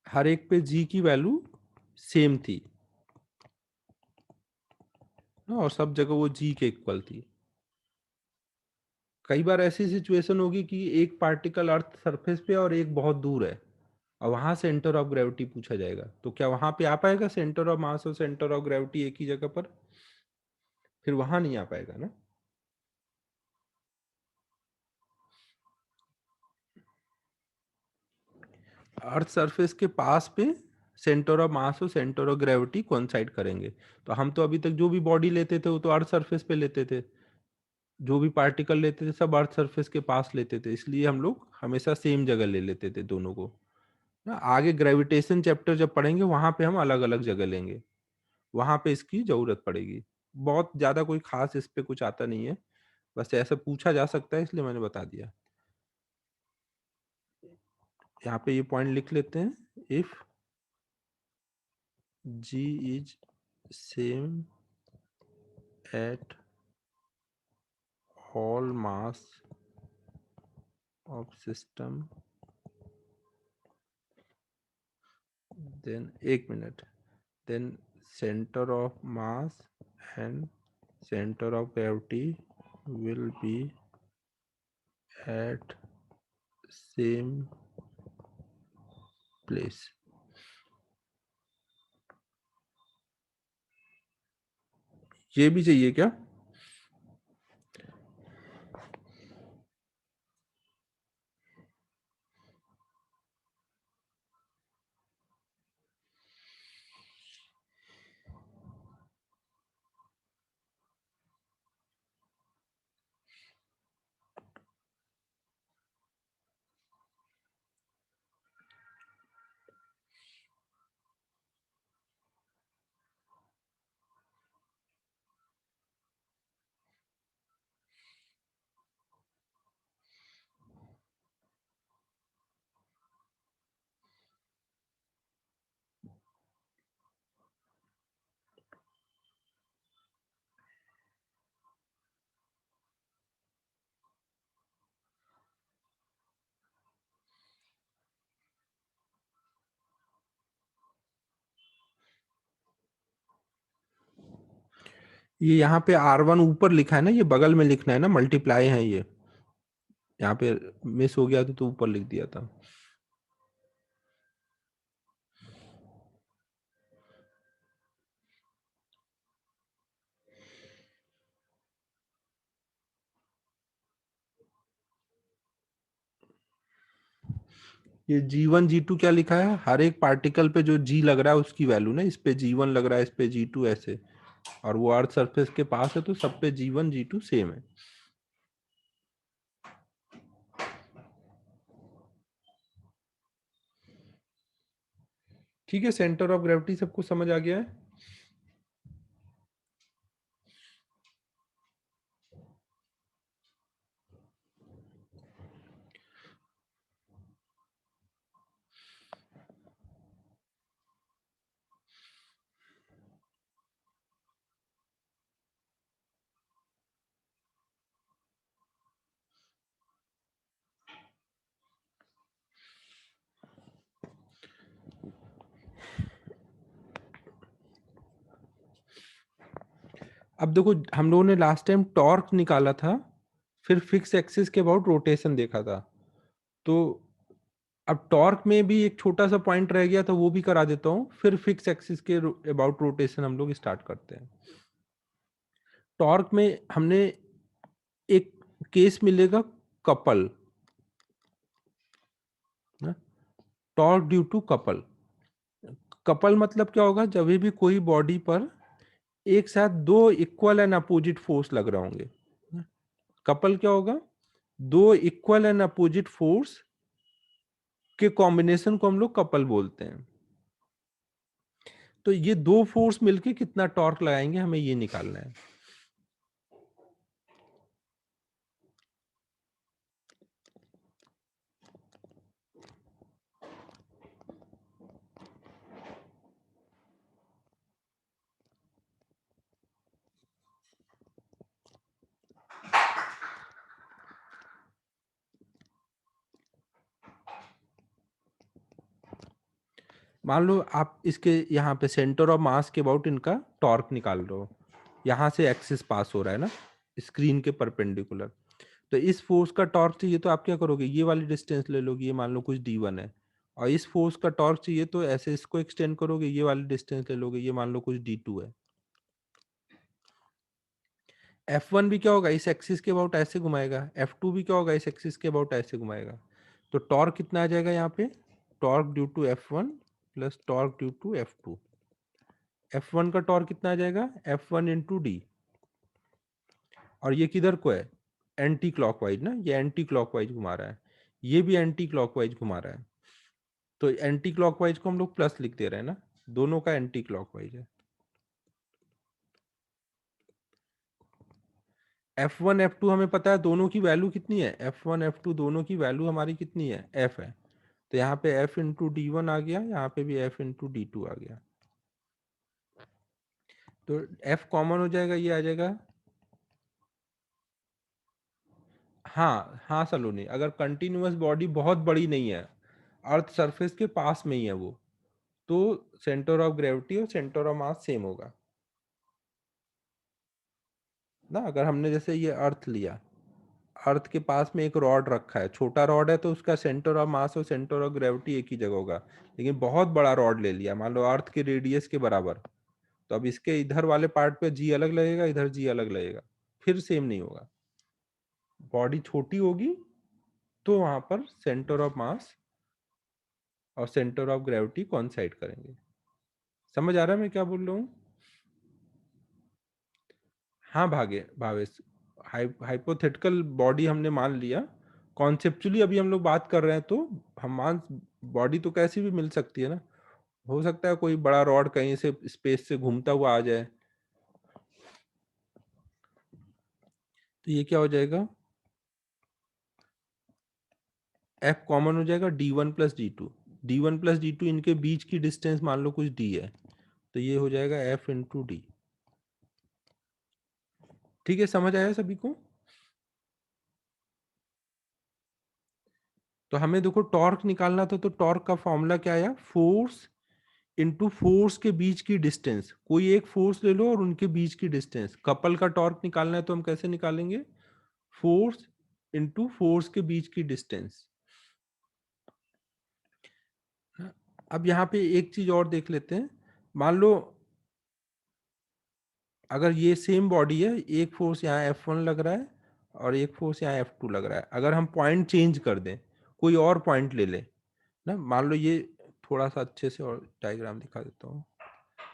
Speaker 1: हर एक पे जी की वैल्यू सेम थी ना, और सब जगह वो जी के इक्वल थी। कई बार ऐसी सिचुएशन होगी कि एक पार्टिकल अर्थ सरफेस पे और एक बहुत दूर है, और वहां सेंटर ऑफ ग्रेविटी पूछा जाएगा, तो क्या वहां पे आ पाएगा सेंटर ऑफ मास और सेंटर ऑफ ग्रेविटी एक ही जगह पर? फिर वहां नहीं आ पाएगा ना। अर्थ सरफेस के पास पे सेंटर ऑफ मास और सेंटर ऑफ ग्रेविटी कोइंसाइड करेंगे। तो हम तो अभी तक जो भी बॉडी लेते थे वो तो अर्थ सरफेस पे लेते थे, जो भी पार्टिकल लेते थे सब अर्थ सरफेस के पास लेते थे, इसलिए हम लोग हमेशा सेम जगह ले लेते थे दोनों को ना। आगे ग्रेविटेशन चैप्टर जब पढ़ेंगे वहां पे हम अलग अलग जगह लेंगे, वहां पे इसकी जरूरत पड़ेगी। बहुत ज्यादा कोई खास इस पे कुछ आता नहीं है, बस ऐसा पूछा जा सकता है इसलिए मैंने बता दिया। यहाँ पे ये पॉइंट लिख लेते हैं, if G is same at all mass of system, then एक मिनट, then center of mass and center of gravity will be at same place। ये भी चाहिए क्या? ये यहाँ पे R1 ऊपर लिखा है ना, ये बगल में लिखना है ना, मल्टीप्लाई है ये, यहाँ पे मिस हो गया तो ऊपर लिख दिया था। ये G1 G2 क्या लिखा है, हर एक पार्टिकल पे जो G लग रहा है उसकी वैल्यू ना, इस पे G1 लग रहा है, इस पे G2 ऐसे, और वो अर्थ सरफेस के पास है तो सब पे G1 G2 सेम है। ठीक है, सेंटर ऑफ ग्रेविटी सबको समझ आ गया है। अब देखो, हम लोगों ने लास्ट टाइम टॉर्क निकाला था, फिर फिक्स एक्सिस के अबाउट रोटेशन देखा था, तो अब टॉर्क में भी एक छोटा सा पॉइंट रह गया था, वो भी करा देता हूँ, फिर फिक्स एक्सिस के अबाउट रोटेशन हम लोग स्टार्ट करते हैं। टॉर्क में हमने एक केस मिलेगा couple, torque due to couple. Couple मतलब क्या होगा, जब भी कोई बॉडी पर एक साथ दो इक्वल एंड अपोजिट फोर्स लग रहे होंगे, कपल क्या होगा, दो इक्वल एंड अपोजिट फोर्स के कॉम्बिनेशन को हम लोग कपल बोलते हैं। तो ये दो फोर्स मिलके कितना टॉर्क लगाएंगे, हमें ये निकालना है। मान लो आप इसके यहाँ पे सेंटर ऑफ मास के अबाउट इनका टॉर्क निकाल रहे हो, यहाँ से एक्सिस पास हो रहा है ना स्क्रीन के परपेंडिकुलर, तो इस फोर्स का टॉर्क चाहिए तो आप क्या करोगे, ये वाली डिस्टेंस ले लोगे, ये मान लो कुछ d1 है, और इस फोर्स का टॉर्क चाहिए तो ऐसे इसको एक्सटेंड करोगे, ये वाली डिस्टेंस ले लोगे, ये मान लो कुछ d2 है। F1 भी क्या होगा, इस एक्सिस के अबाउट ऐसे घुमाएगा, F2 भी क्या होगा, इस एक्सिस के अबाउट ऐसे घुमाएगा, तो टॉर्क कितना आ जाएगा यहाँ पे, torque due to F1 plus torque due to F2। F1 का टॉर्क कितना आ जाएगा, F1 इंटू डी, और ये किधर को है, एंटी क्लॉकवाइज ना, ये एंटी क्लॉकवाइज घुमा रहा है, ये भी एंटी क्लॉकवाइज घुमा रहा है, तो एंटी क्लॉकवाइज को हम लोग प्लस लिख दे रहे हैं ना, दोनों का एंटी क्लॉकवाइज है। F1 F2 हमें पता है दोनों की वैल्यू कितनी है, F1 F2 दोनों की वैल्यू हमारी कितनी है, F है, तो यहाँ पे F इंटू D1 आ गया, यहाँ पे भी F इंटू D2 आ गया, तो F कॉमन हो जाएगा, ये आ जाएगा। हाँ हाँ सलोनी, अगर कंटिन्यूअस बॉडी बहुत बड़ी नहीं है, अर्थ सरफेस के पास में ही है वो, तो सेंटर ऑफ ग्रेविटी और सेंटर ऑफ मास सेम होगा ना। अगर हमने जैसे ये अर्थ लिया, अर्थ के पास में एक रॉड रखा है, छोटा रॉड है तो उसका सेंटर ऑफ मास और सेंटर ऑफ ग्रेविटी एक ही जगह होगा, लेकिन बहुत बड़ा रॉड ले लिया, मान लो अर्थ के रेडियस के बराबर, तो अब इसके इधर वाले पार्ट पे जी अलग लगेगा, इधर जी अलग लगेगा, फिर सेम नहीं होगा। बॉडी छोटी होगी तो वहां पर सेंटर ऑफ मास और सेंटर ऑफ ग्रेविटी कॉन्साइड करेंगे। समझ आ रहा है मैं क्या बोल रहा हूँ। हाँ भावेश, हाइपोथेटिकल बॉडी हमने मान लिया, कॉन्सेप्चुअली अभी हम लोग बात कर रहे हैं, तो हम मान, बॉडी तो कैसी भी मिल सकती है ना, हो सकता है कोई बड़ा रॉड कहीं से स्पेस से घूमता हुआ आ जाए, तो ये क्या हो जाएगा, F कॉमन हो जाएगा, D1 plus D2, D1 plus D2 इनके बीच की डिस्टेंस मान लो कुछ D है, तो ये हो जाएगा F इंटू डी। ठीक है, समझ आया सभी को। तो हमें देखो टॉर्क निकालना था, तो टॉर्क का फॉर्मूला क्या आया, फोर्स इनटू फोर्स के बीच की डिस्टेंस, कोई एक फोर्स ले लो और उनके बीच की डिस्टेंस। कपल का टॉर्क निकालना है तो हम कैसे निकालेंगे, फोर्स इनटू फोर्स के बीच की डिस्टेंस। अब यहाँ पे एक चीज और देख लेते हैं, मान लो अगर ये सेम बॉडी है, एक फोर्स यहाँ F1 लग रहा है और एक फोर्स यहाँ F2 लग रहा है, अगर हम पॉइंट चेंज कर दें, कोई और पॉइंट ले ले ना, मान लो ये थोड़ा सा अच्छे से और डायग्राम दिखा देता हूँ।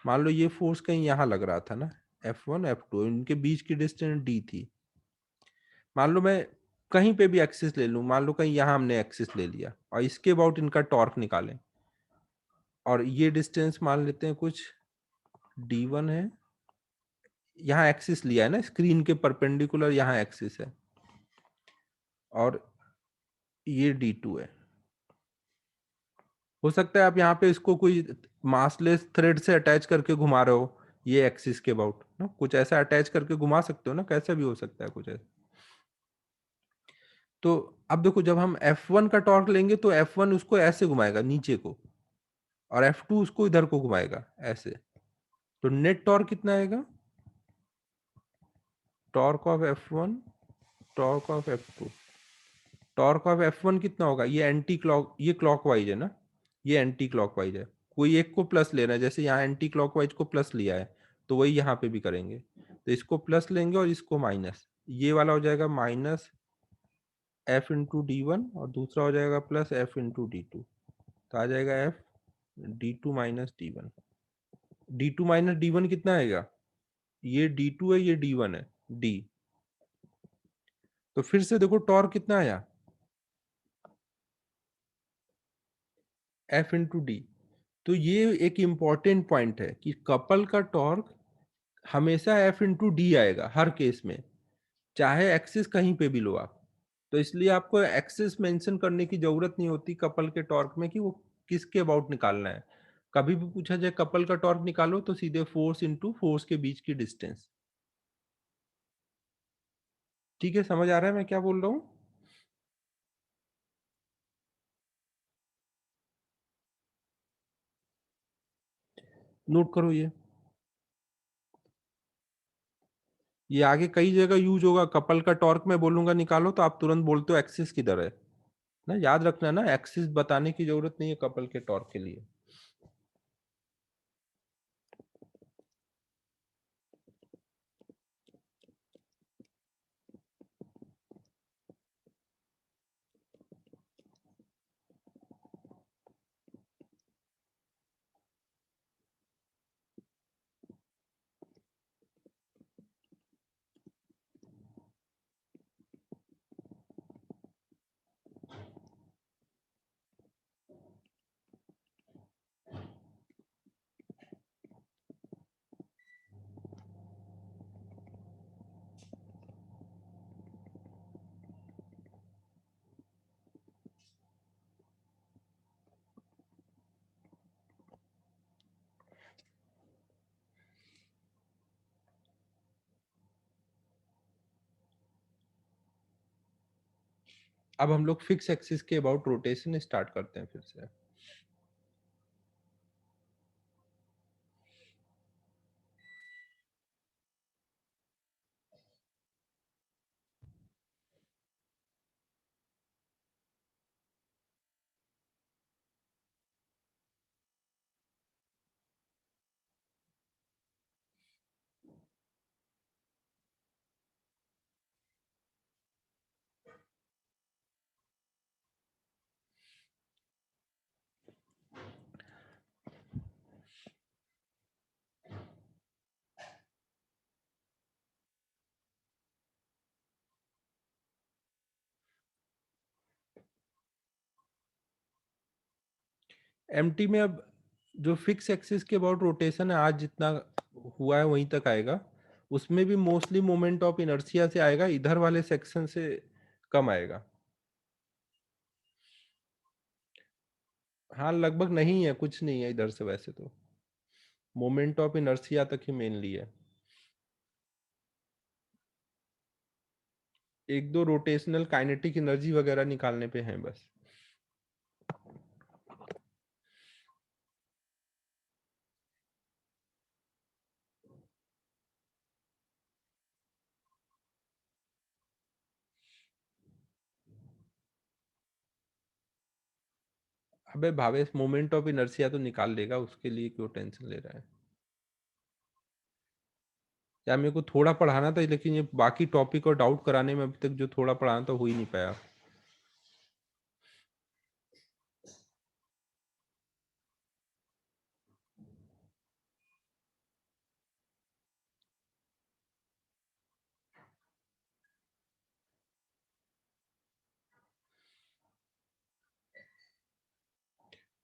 Speaker 1: मान लो ये फोर्स कहीं यहाँ लग रहा था ना, F1 F2, इनके बीच की डिस्टेंस D थी। मान लो मैं कहीं पे भी एक्सिस ले लूँ, मान लो कहीं यहाँ हमने एक्सिस ले लिया और इसके अबाउट इनका टॉर्क निकालें, और ये डिस्टेंस मान लेते हैं कुछ D1 है, यहाँ एक्सिस लिया है ना स्क्रीन के परपेंडिकुलर, यहाँ एक्सिस है, और ये D2 है। हो सकता है आप यहाँ पे इसको कोई मासलेस थ्रेड से अटैच करके घुमा रहे हो, ये एक्सिस के अबाउट ना, कुछ ऐसा अटैच करके घुमा सकते हो ना, कैसा भी हो सकता है कुछ ऐसा। तो अब देखो जब हम F1 का टॉर्क लेंगे तो F1 उसको ऐसे घुमाएगा नीचे को, और F2 उसको इधर को घुमाएगा ऐसे, तो नेट टॉर्क कितना आएगा, torque of F1 torque of F2, torque of F1 कितना होगा, ये एंटी क्लॉक, ये क्लॉकवाइज है ना, ये एंटी क्लॉकवाइज है, कोई एक को प्लस लेना है, जैसे यहाँ एंटी क्लॉकवाइज को प्लस लिया है तो वही यहाँ पे भी करेंगे, तो इसको प्लस लेंगे और इसको माइनस, ये वाला हो जाएगा माइनस F इंटू D1 और दूसरा हो जाएगा प्लस F इंटू D2, तो आ जाएगा F D2 minus D1। D2 minus D1 कितना आएगा, ये D2 है ये D1 है D, तो फिर से देखो टॉर्क कितना आया F इंटू डी। तो ये एक इंपॉर्टेंट पॉइंट है कि कपल का टॉर्क हमेशा F इंटू डी आएगा हर केस में, चाहे एक्सिस कहीं पे भी लो आप। तो इसलिए आपको एक्सिस मेंशन करने की जरूरत नहीं होती कपल के टॉर्क में कि वो किसके अबाउट निकालना है। कभी भी पूछा जाए कपल का टॉर्क निकालो तो सीधे फोर्स इंटू फोर्स के बीच की डिस्टेंस। ठीक है, समझ आ रहा है मैं क्या बोल रहा हूँ। नोट करो ये आगे कई जगह यूज होगा। कपल का टॉर्क में बोलूंगा निकालो तो आप तुरंत बोलते हो एक्सिस किधर है ना, याद रखना ना, एक्सिस बताने की जरूरत नहीं है कपल के टॉर्क के लिए। अब हम लोग फिक्स एक्सिस के अबाउट रोटेशन स्टार्ट करते हैं फिर से। एमटी में अब जो फिक्स एक्सिस के अबाउट रोटेशन है आज जितना हुआ है वहीं तक आएगा, उसमें भी मोस्टली मोमेंट ऑफ इनर्शिया से आएगा, इधर वाले सेक्शन से कम आएगा। हाँ लगभग नहीं है, कुछ नहीं है इधर से, वैसे तो मोमेंट ऑफ इनर्शिया तक ही मेनली है, एक दो रोटेशनल काइनेटिक एनर्जी वगैरह निकालने पे हैं बस। अबे भावेश, मोमेंट ऑफ इनर्शिया तो निकाल लेगा, उसके लिए क्यों टेंशन ले रहा है? यार मेरे को थोड़ा पढ़ाना था, लेकिन ये बाकी टॉपिक और डाउट कराने में अभी तक जो थोड़ा पढ़ाना था हो ही नहीं पाया।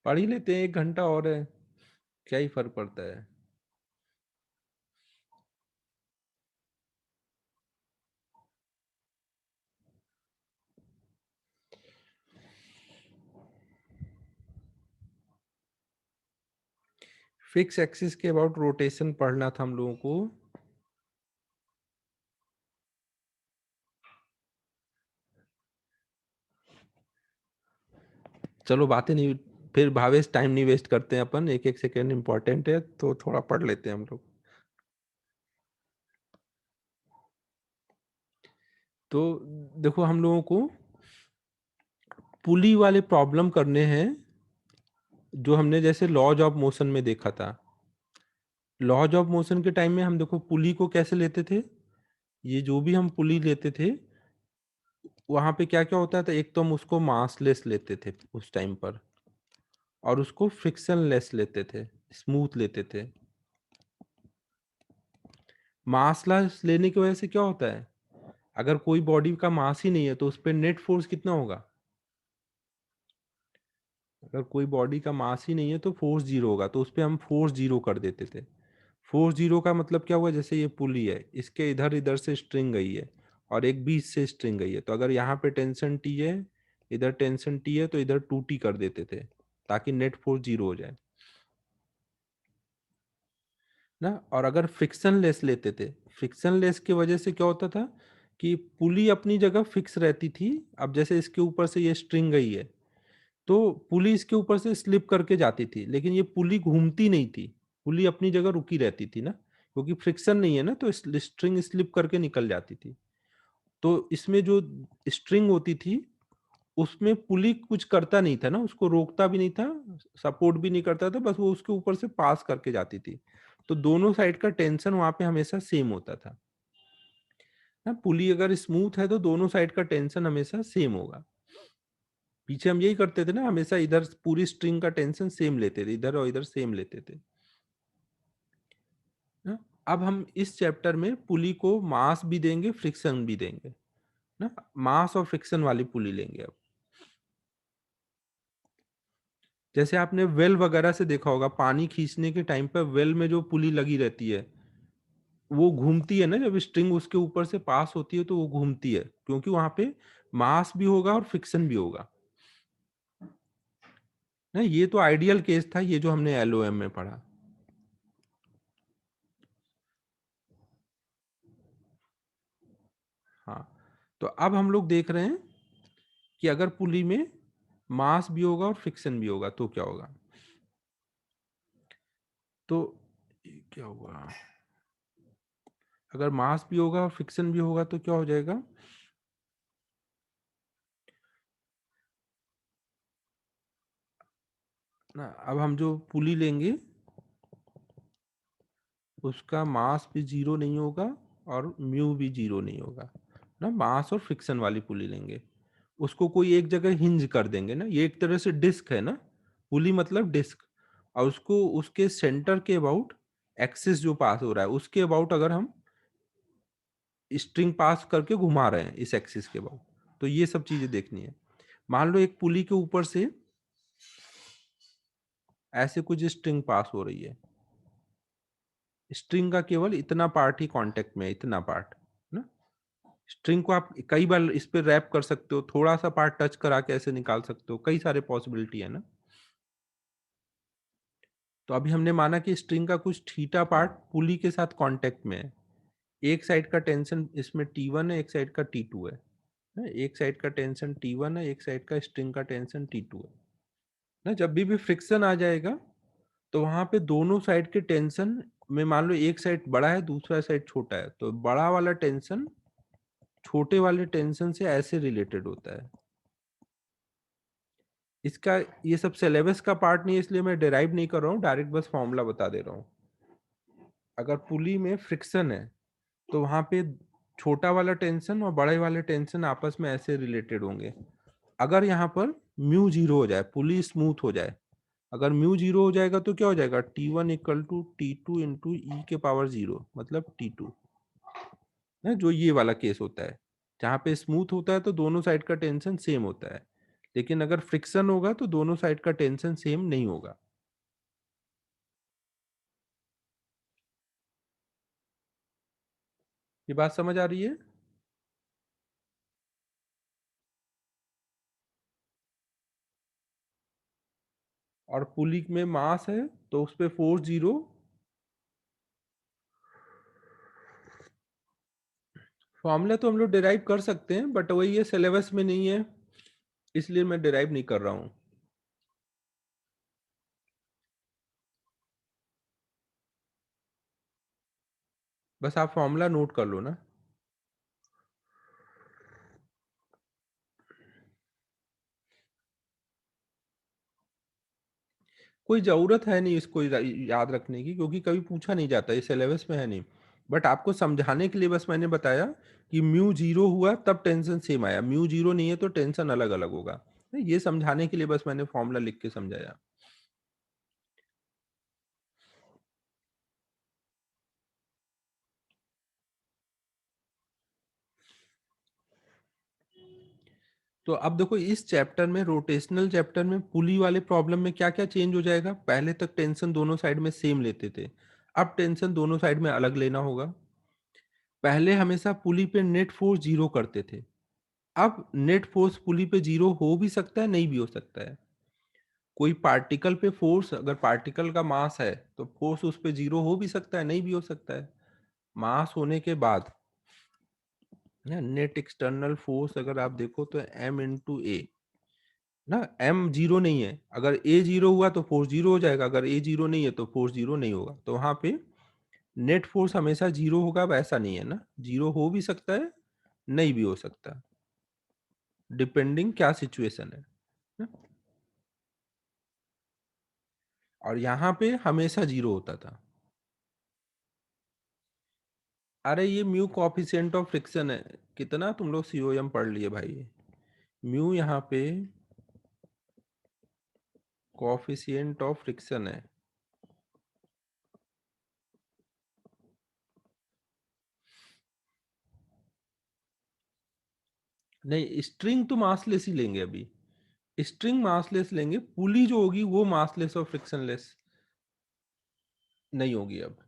Speaker 1: पढ़ ही लेते हैं, 1 घंटा और है, क्या ही फर्क पड़ता है। फिक्स एक्सिस के अबाउट रोटेशन पढ़ना था हम लोगों को। चलो बातें नहीं, फिर भावेश टाइम नहीं वेस्ट करते हैं अपन, एक एक सेकेंड इंपॉर्टेंट है तो थोड़ा पढ़ लेते हैं हम लोग। तो देखो, हम लोगों को पुली वाले प्रॉब्लम करने हैं, जो हमने जैसे लॉज ऑफ मोशन में देखा था। लॉज ऑफ मोशन के टाइम में हम देखो पुली को कैसे लेते थे, ये जो भी हम पुली लेते थे वहां पे क्या क्या होता था, एक तो हम उसको मासलेस लेते थे उस टाइम पर, और उसको फ्रिक्शन लेस लेते थे, स्मूथ लेते थे। मासलेस लेने की वजह से क्या होता है, अगर कोई बॉडी का मास ही नहीं है तो उस पर नेट फोर्स कितना होगा? अगर कोई बॉडी का मास ही नहीं है तो फोर्स जीरो होगा, तो उस पर हम फोर्स जीरो कर देते थे। फोर्स जीरो का मतलब क्या हुआ, जैसे ये पुली है, इसके इधर इधर से स्ट्रिंग गई है और एक बीच से स्ट्रिंग गई है, तो अगर यहाँ पे टेंशन टी है, इधर टेंशन टी है, तो इधर 2T कर देते थे ताकि नेट फोर्स जीरो हो जाए ना। और अगर फ्रिक्शन लेस लेते थे, फ्रिक्शन लेस की वजह से क्या होता था कि पुली अपनी जगह फिक्स रहती थी। अब जैसे इसके ऊपर से ये स्ट्रिंग गई है, तो पुली इसके ऊपर से स्लिप करके जाती थी, लेकिन ये पुली घूमती नहीं थी, पुली अपनी जगह रुकी रहती थी ना, क्योंकि फ्रिक्शन नहीं है ना, तो स्ट्रिंग स्लिप करके निकल जाती थी। तो इसमें जो स्ट्रिंग होती थी उसमें पुली कुछ करता नहीं था ना, उसको रोकता भी नहीं था, सपोर्ट भी नहीं करता था, बस वो उसके ऊपर से पास करके जाती थी। तो दोनों साइड का टेंशन वहां पे हमेशा सेम होता था ना। पुली अगर स्मूथ है तो दोनों साइड का टेंशन हमेशा सेम होगा। पीछे हम यही करते थे ना, हमेशा इधर पूरी स्ट्रिंग का टेंशन सेम लेते थे, इधर और इधर सेम लेते थे ना। अब हम इस चैप्टर में पुली को मास भी देंगे, फ्रिक्शन भी देंगे ना। मास और फ्रिक्शन वाली पुली लेंगे अब। जैसे आपने वेल वगैरह से देखा होगा, पानी खींचने के टाइम पर वेल में जो पुली लगी रहती है वो घूमती है ना, जब स्ट्रिंग उसके ऊपर से पास होती है तो वो घूमती है, क्योंकि वहां पे मास भी होगा और फ्रिक्शन भी होगा ना। ये तो आइडियल केस था, ये जो हमने एलओएम में पढ़ा। हाँ, तो अब हम लोग देख रहे हैं कि अगर पुली में मास भी होगा और फ्रिक्शन भी होगा तो क्या होगा। तो ये क्या हुआ, अगर मास भी होगा और फ्रिक्शन भी होगा तो क्या हो जाएगा ना। अब हम जो पुली लेंगे उसका मास भी जीरो नहीं होगा और म्यू भी जीरो नहीं होगा ना। मास और फ्रिक्शन वाली पुली लेंगे, उसको कोई एक जगह हिंज कर देंगे ना, ये एक तरह से डिस्क है ना, पुली मतलब डिस्क। और उसको उसके सेंटर के अबाउट एक्सिस जो पास हो रहा है उसके अबाउट अगर हम स्ट्रिंग पास करके घुमा रहे हैं इस एक्सिस के अबाउट, तो ये सब चीजें देखनी है। मान लो एक पुली के ऊपर से ऐसे कुछ स्ट्रिंग पास हो रही है, स्ट्रिंग का केवल इतना पार्ट ही कांटेक्ट में है, इतना पार्ट ना। स्ट्रिंग को आप कई बार इस पे रैप कर सकते हो, थोड़ा सा पार्ट टच करा के ऐसे निकाल सकते हो, कई सारे पॉसिबिलिटी है ना। तो अभी हमने माना कि स्ट्रिंग का कुछ थीटा पार्ट पुली के साथ कांटेक्ट में है, एक साइड का टेंशन इसमें T1 है, एक साइड का T2 है ना? एक साइड का टेंशन T1 है, एक साइड का स्ट्रिंग का टेंशन T2 है ना। जब भी फ्रिक्शन आ जाएगा तो वहां पे दोनों साइड के टेंशन में, मान लो एक साइड बड़ा है दूसरा साइड छोटा है, तो बड़ा वाला टेंशन छोटे वाले टेंशन से ऐसे रिलेटेड होता है, इसका ये सब सिलेबस का पार्ट नहीं है, इसलिए मैं डिराइव नहीं कर रहा हूँ, डायरेक्ट बस फॉर्मूला बता दे रहा हूँ। अगर पुली में फ्रिक्शन है तो वहां पे छोटा वाला टेंशन और बड़े वाले टेंशन आपस में ऐसे रिलेटेड होंगे। अगर यहाँ पर म्यू जीरो हो जाए, पुली स्मूथ हो जाए, अगर म्यू जीरो हो जाएगा तो क्या हो जाएगा, T1 equal to T2 into ई के पावर जीरो, मतलब T2 है, जो ये वाला केस होता है। जहाँ पे स्मूथ होता है तो दोनों साइड का टेंशन सेम होता है, लेकिन अगर फ्रिक्शन होगा तो दोनों साइड का टेंशन सेम नहीं होगा। ये बात समझ आ रही है? और पुली में मास है तो उस पे फोर्स जीरो। फॉर्मूला तो हम लोग डिराइव कर सकते हैं, बट वही ये सिलेबस में नहीं है, इसलिए मैं डिराइव नहीं कर रहा हूं। बस आप फॉर्मूला नोट कर लो ना। कोई जरूरत है नहीं इसको याद रखने की, क्योंकि कभी पूछा नहीं जाता, ये सिलेबस में है नहीं। बट आपको समझाने के लिए बस मैंने बताया कि म्यू जीरो हुआ तब टेंशन सेम आया, म्यू जीरो नहीं है तो टेंशन अलग अलग होगा। ये समझाने के लिए बस मैंने फॉर्मूला लिख के समझाया। तो अब देखो इस चैप्टर में, रोटेशनल चैप्टर में, पुली वाले प्रॉब्लम में क्या क्या चेंज हो जाएगा। पहले तक टेंशन दोनों साइड में सेम लेते थे, अब टेंशन दोनों साइड में अलग लेना होगा। पहले हमेशा पुली पे नेट फोर्स जीरो करते थे, अब नेट फोर्स पुली पे जीरो हो भी सकता है, नहीं भी हो सकता है। कोई पार्टिकल पे फोर्स, अगर पार्टिकल का मास है तो फोर्स उस पे जीरो हो भी सकता है, नहीं भी हो सकता है। मास होने के बाद नेट एक्सटर्नल फोर्स अगर आप देखो तो m इंटू ए ना, m जीरो नहीं है, अगर a जीरो हुआ तो फोर्स जीरो हो जाएगा, अगर a जीरो नहीं है तो फोर्स जीरो नहीं होगा। तो वहां पे नेट फोर्स हमेशा जीरो होगा, वैसा नहीं है ना, जीरो हो भी सकता है, नहीं भी हो सकता, डिपेंडिंग क्या सिचुएशन है ना? और यहाँ पे हमेशा जीरो होता था। अरे ये म्यू कॉफिशिएंट ऑफ फ्रिक्शन है, कितना तुम लोग सीओएम पढ़ लिए भाई। म्यू यहाँ पे कॉफिशिएंट ऑफ फ्रिक्शन है। नहीं, स्ट्रिंग तो मासलेस ही लेंगे अभी, स्ट्रिंग मासलेस लेंगे, पुली जो होगी वो मासलेस और फ्रिक्शनलेस नहीं होगी अब।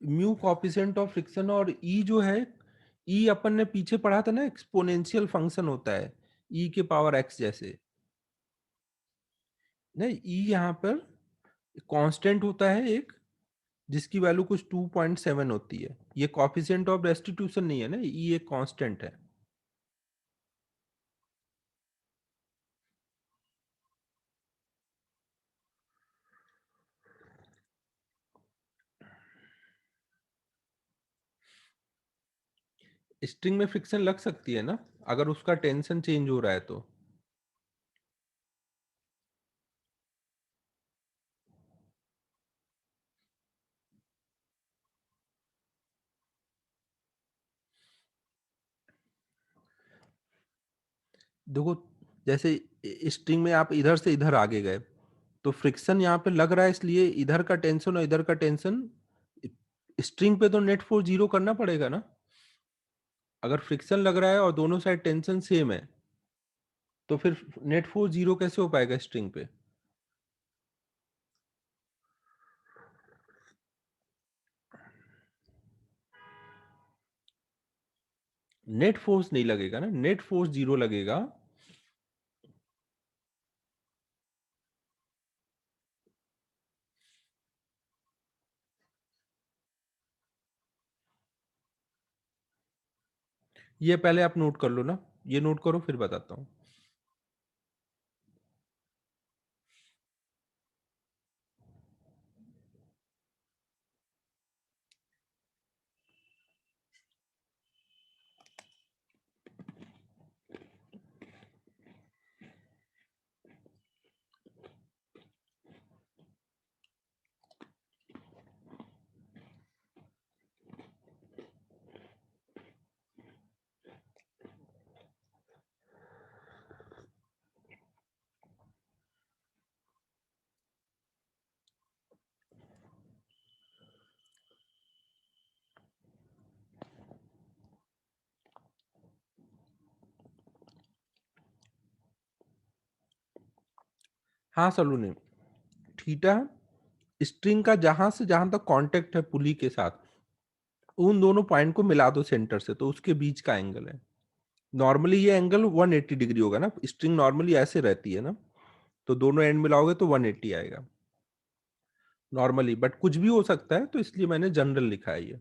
Speaker 1: म्यू कॉफिशिएंट ऑफ फ्रिक्शन, और ई जो है, ई अपन ने पीछे पढ़ा था ना, एक्सपोनेंशियल फंक्शन होता है ई के पावर एक्स जैसे। नहीं, ई यहाँ पर कांस्टेंट होता है एक, जिसकी वैल्यू कुछ 2.7 होती है। ये कॉफिशिएंट ऑफ रेस्टिट्यूशन नहीं है ना, ई एक कांस्टेंट है। स्ट्रिंग में फ्रिक्शन लग सकती है ना, अगर उसका टेंशन चेंज हो रहा है तो। देखो, जैसे स्ट्रिंग में आप इधर से इधर आगे गए तो फ्रिक्शन यहाँ पे लग रहा है, इसलिए इधर का टेंशन और इधर का टेंशन, स्ट्रिंग पे तो नेट फोर्स जीरो करना पड़ेगा ना। अगर फ्रिक्शन लग रहा है और दोनों साइड टेंशन सेम है तो फिर नेट फोर्स जीरो कैसे हो पाएगा स्ट्रिंग पे। नेट फोर्स नहीं लगेगा ना, नेट फोर्स जीरो लगेगा। ये पहले आप नोट कर लो ना, ये नोट करो फिर बताता हूँ। हाँ सलूने, थीटा स्ट्रिंग का जहां से जहां तक कांटेक्ट है पुली के साथ, उन दोनों पॉइंट को मिला दो सेंटर से, तो उसके बीच का एंगल है। नॉर्मली ये एंगल 180 डिग्री होगा ना, स्ट्रिंग नॉर्मली ऐसे रहती है ना, तो दोनों एंड मिलाओगे तो 180 आएगा नॉर्मली, बट कुछ भी हो सकता है, तो इसलिए मैंने जनरल लिखा है ये।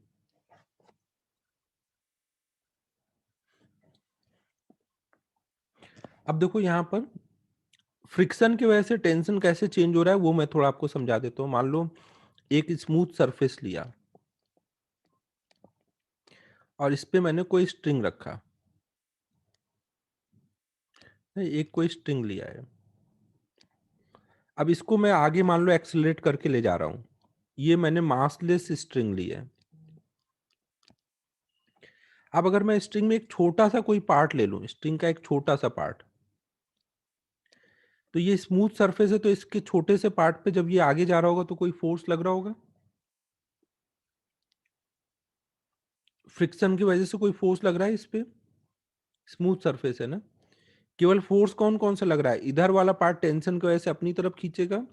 Speaker 1: अब देखो यहाँ पर फ्रिक्शन की वजह से टेंशन कैसे चेंज हो रहा है वो मैं थोड़ा आपको समझा देता हूँ। मान लो एक स्मूथ सरफेस लिया और इस पे मैंने कोई स्ट्रिंग रखा, एक कोई स्ट्रिंग लिया है। अब इसको मैं आगे मान लो एक्सेलरेट करके ले जा रहा हूं, ये मैंने मासलेस स्ट्रिंग ली है। अब अगर मैं स्ट्रिंग में एक छोटा सा कोई पार्ट ले लूं, स्ट्रिंग का एक छोटा सा पार्ट, तो ये स्मूथ सरफेस है, तो इसके छोटे से पार्ट पे जब ये आगे जा रहा होगा तो कोई फोर्स लग रहा होगा, फ्रिक्शन की वजह से कोई फोर्स लग रहा है इस पे, स्मूथ सरफेस है ना। केवल फोर्स कौन कौन सा लग रहा है, इधर वाला पार्ट टेंशन की वजह से अपनी तरफ खींचेगा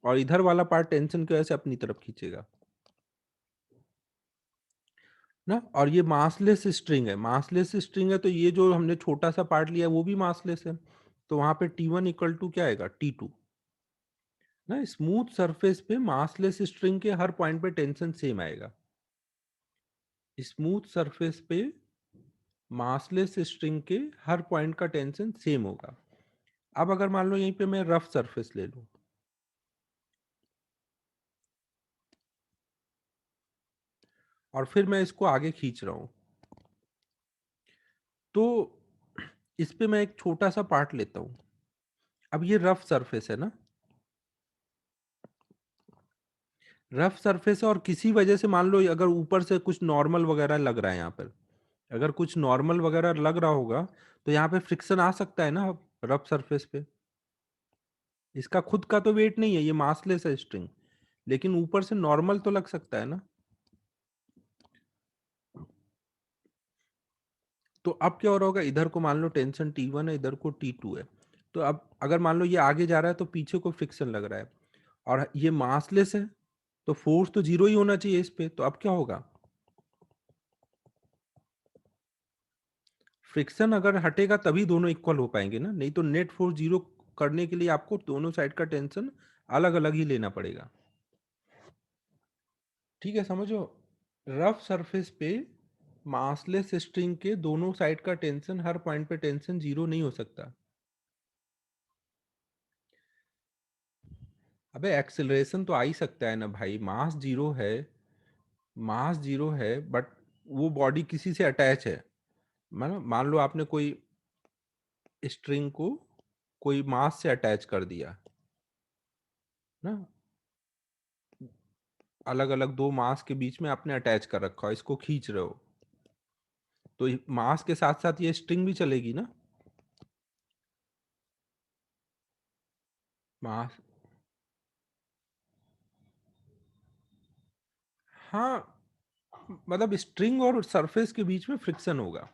Speaker 1: और इधर वाला पार्ट टेंशन की वजह से अपनी तरफ खींचेगा ना। और ये मासलेस स्ट्रिंग है, मासलेस स्ट्रिंग है, तो ये जो हमने छोटा सा पार्ट लिया है वो भी मासलेस है, तो वहां पे T1 इक्वल टू क्या आएगा, T2 ना। स्मूथ सरफेस पे मासलेस स्ट्रिंग के हर पॉइंट पे टेंशन सेम आएगा, स्मूथ सरफेस पे मासलेस स्ट्रिंग के हर पॉइंट का टेंशन सेम होगा। अब अगर मान लो यहीं पे मैं रफ सरफेस ले लूं और फिर मैं इसको आगे खींच रहा हूं, तो इस पे मैं एक छोटा सा पार्ट लेता हूं। अब ये रफ सरफेस है ना, रफ सरफेस है, और किसी वजह से मान लो अगर ऊपर से कुछ नॉर्मल वगैरह लग रहा है यहाँ पर, अगर कुछ नॉर्मल वगैरह लग रहा होगा तो यहाँ पे फ्रिक्शन आ सकता है ना रफ सरफेस पे। इसका खुद का तो वेट नहीं है, ये मासलेस है स्ट्रिंग, लेकिन ऊपर से नॉर्मल तो लग सकता है ना। तो अब क्या हो रहा होगा, इधर को मान लो टेंशन T1 है, इधर को T2 है, तो अब अगर मान लो ये आगे जा रहा है तो पीछे को फ्रिक्शन लग रहा है, और ये मासलेस है, तो फोर्स तो जीरो ही होना चाहिए इस पे, तो अब क्या होगा, फ्रिक्शन अगर हटेगा तभी दोनों इक्वल हो पाएंगे ना, नहीं तो नेट फोर्स जीरो करने के लिए आपको दोनों साइड का टेंशन अलग अलग ही लेना पड़ेगा। ठीक है, समझो, रफ सरफेस पे मासलेस स्ट्रिंग के दोनों साइड का टेंशन, हर पॉइंट पे टेंशन जीरो नहीं हो सकता। अबे एक्सेलरेशन तो आ ही सकता है ना भाई, मास जीरो है, मास जीरो है, बट वो बॉडी किसी से अटैच है। मान लो आपने कोई स्ट्रिंग को कोई मास से अटैच कर दिया ना, अलग अलग दो मास के बीच में आपने अटैच कर रखा हो, इसको खींच रहे हो, तो मास के साथ साथ ये स्ट्रिंग भी चलेगी ना, मास। हाँ, मतलब स्ट्रिंग और सरफेस के बीच में फ्रिक्शन होगा।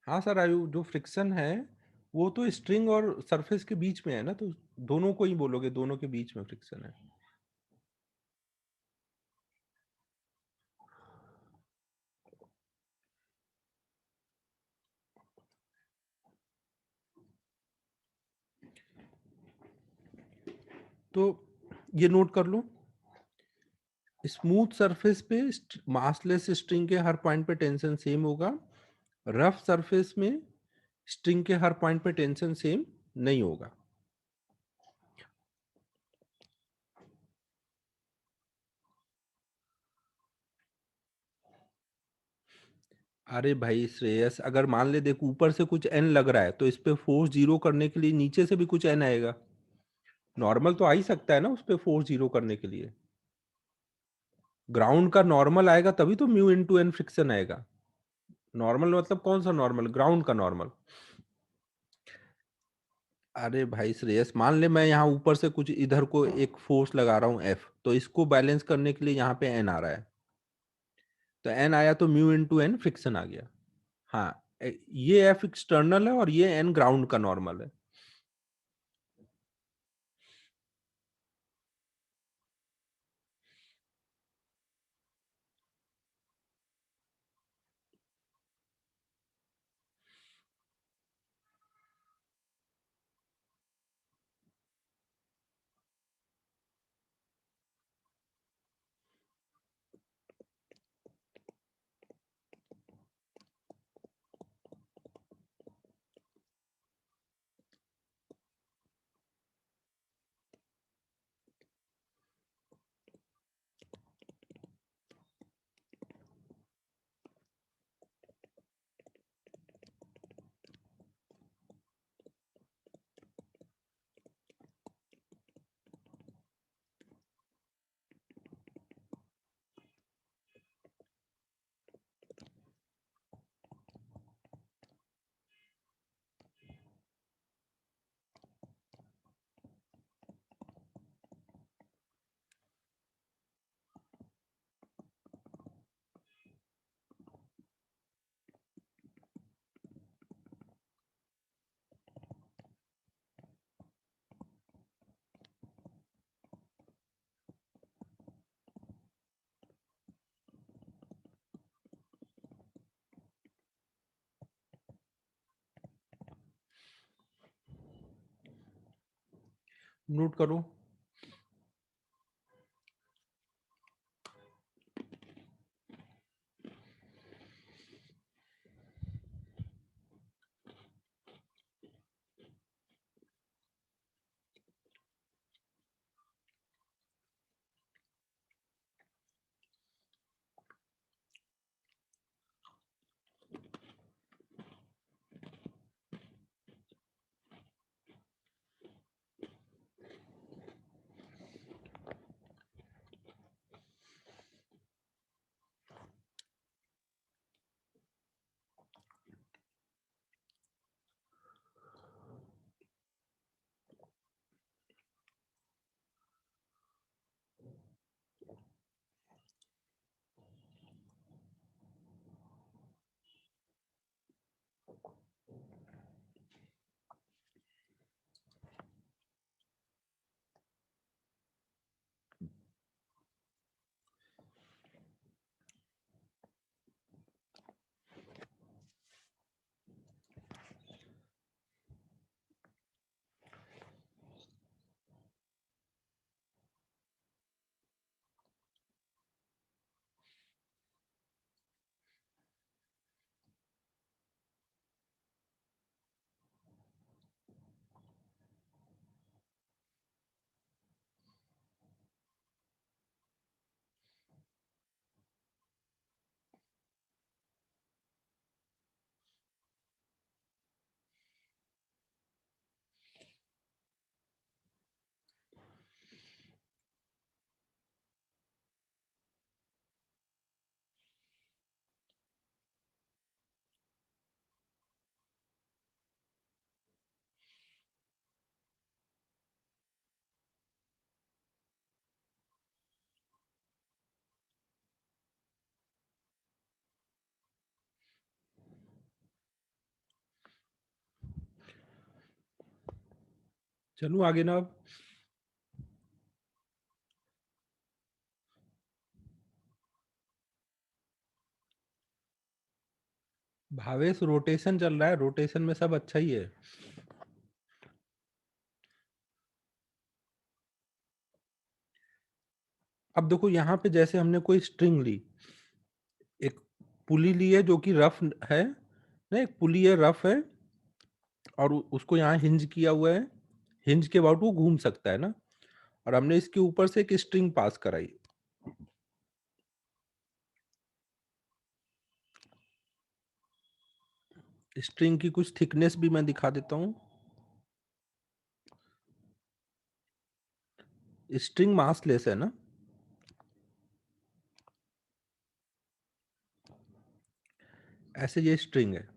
Speaker 1: हाँ सर आयु, जो फ्रिक्शन है वो तो स्ट्रिंग और सरफेस के बीच में है ना, तो दोनों को ही बोलोगे, दोनों के बीच में फ्रिक्शन है। तो ये नोट कर लो, स्मूथ सरफेस पे मासलेस स्ट्रिंग के हर पॉइंट पे टेंशन सेम होगा, रफ सरफेस में स्ट्रिंग के हर पॉइंट पे टेंशन सेम नहीं होगा। अरे भाई श्रेयस, अगर मान ले देख ऊपर से कुछ एन लग रहा है तो इस पे फोर्स जीरो करने के लिए नीचे से भी कुछ एन आएगा, नॉर्मल तो आ ही सकता है ना उस पे फोर्स जीरो करने के लिए। ग्राउंड का नॉर्मल आएगा तभी तो म्यू इंटू एन फ्रिक्शन आएगा। नॉर्मल मतलब कौन सा नॉर्मल, ग्राउंड का नॉर्मल। अरे भाई श्रेयस, मान ले मैं यहाँ ऊपर से कुछ इधर को एक फोर्स लगा रहा हूँ एफ, तो इसको बैलेंस करने के लिए यहाँ पे एन आ रहा है, तो एन आया तो म्यू इंटू एन फ्रिक्शन आ गया। हाँ, ये एफ एक्सटर्नल है और ये एन ग्राउंड का नॉर्मल है। नोट करो। चलूं आगे ना अब। भावेश रोटेशन चल रहा है, रोटेशन में सब अच्छा ही है। अब देखो यहाँ पे जैसे हमने कोई स्ट्रिंग ली, एक पुली ली है जो कि रफ है ना, एक पुली है रफ है, और उसको यहाँ हिंज किया हुआ है, हिंज के अबाउट वो घूम सकता है ना, और हमने इसके ऊपर से एक स्ट्रिंग पास कराई। स्ट्रिंग की कुछ थिकनेस भी मैं दिखा देता हूँ। स्ट्रिंग मासलेस है ना, ऐसे ये स्ट्रिंग है।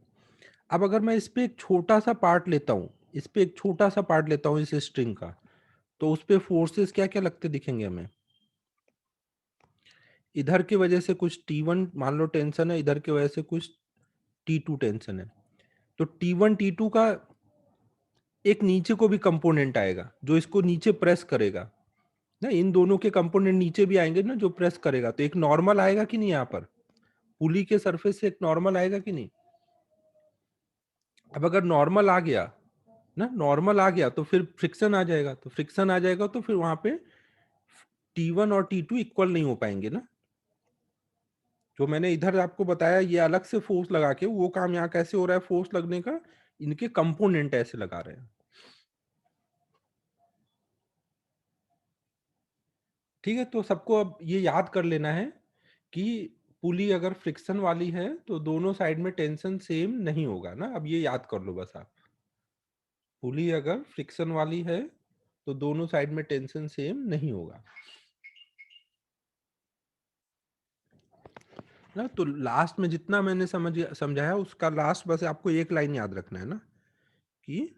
Speaker 1: अब अगर मैं इस पे एक छोटा सा पार्ट लेता हूँ, इस पे एक छोटा सा पार्ट लेता हूँ इस स्ट्रिंग का, तो उस पे फोर्सेस क्या क्या लगते दिखेंगे हमें। इधर की वजह से कुछ T1 मान लो टेंशन है, इधर की वजह से कुछ T2 टेंशन है। तो T1 T2 का एक नीचे को भी कंपोनेंट आएगा जो इसको नीचे प्रेस करेगा ना, इन दोनों के कंपोनेंट नीचे भी आएंगे ना जो प्रेस करेगा, तो एक नॉर्मल आएगा कि नहीं, यहाँ पर पुली के सरफेस से एक नॉर्मल आएगा कि नहीं। अब अगर नॉर्मल आ गया ना, नॉर्मल आ गया तो फिर फ्रिक्शन आ जाएगा, तो फ्रिक्शन आ जाएगा तो फिर वहां पे T1 और T2 इक्वल नहीं हो पाएंगे ना। जो मैंने इधर आपको बताया ये अलग से फोर्स लगा के, वो काम यहाँ कैसे हो रहा है फोर्स लगने का, इनके कंपोनेंट ऐसे लगा रहे हैं। ठीक है, तो सबको अब ये याद कर लेना है कि पुली अगर फ्रिक्शन वाली है तो दोनों साइड में टेंशन सेम नहीं होगा ना, अब ये याद कर लो बस आप। पुली अगर फ्रिक्शन वाली है तो दोनों साइड में टेंशन सेम नहीं होगा ना। तो लास्ट में जितना मैंने समझाया उसका लास्ट बस आपको एक लाइन याद रखना है ना, कि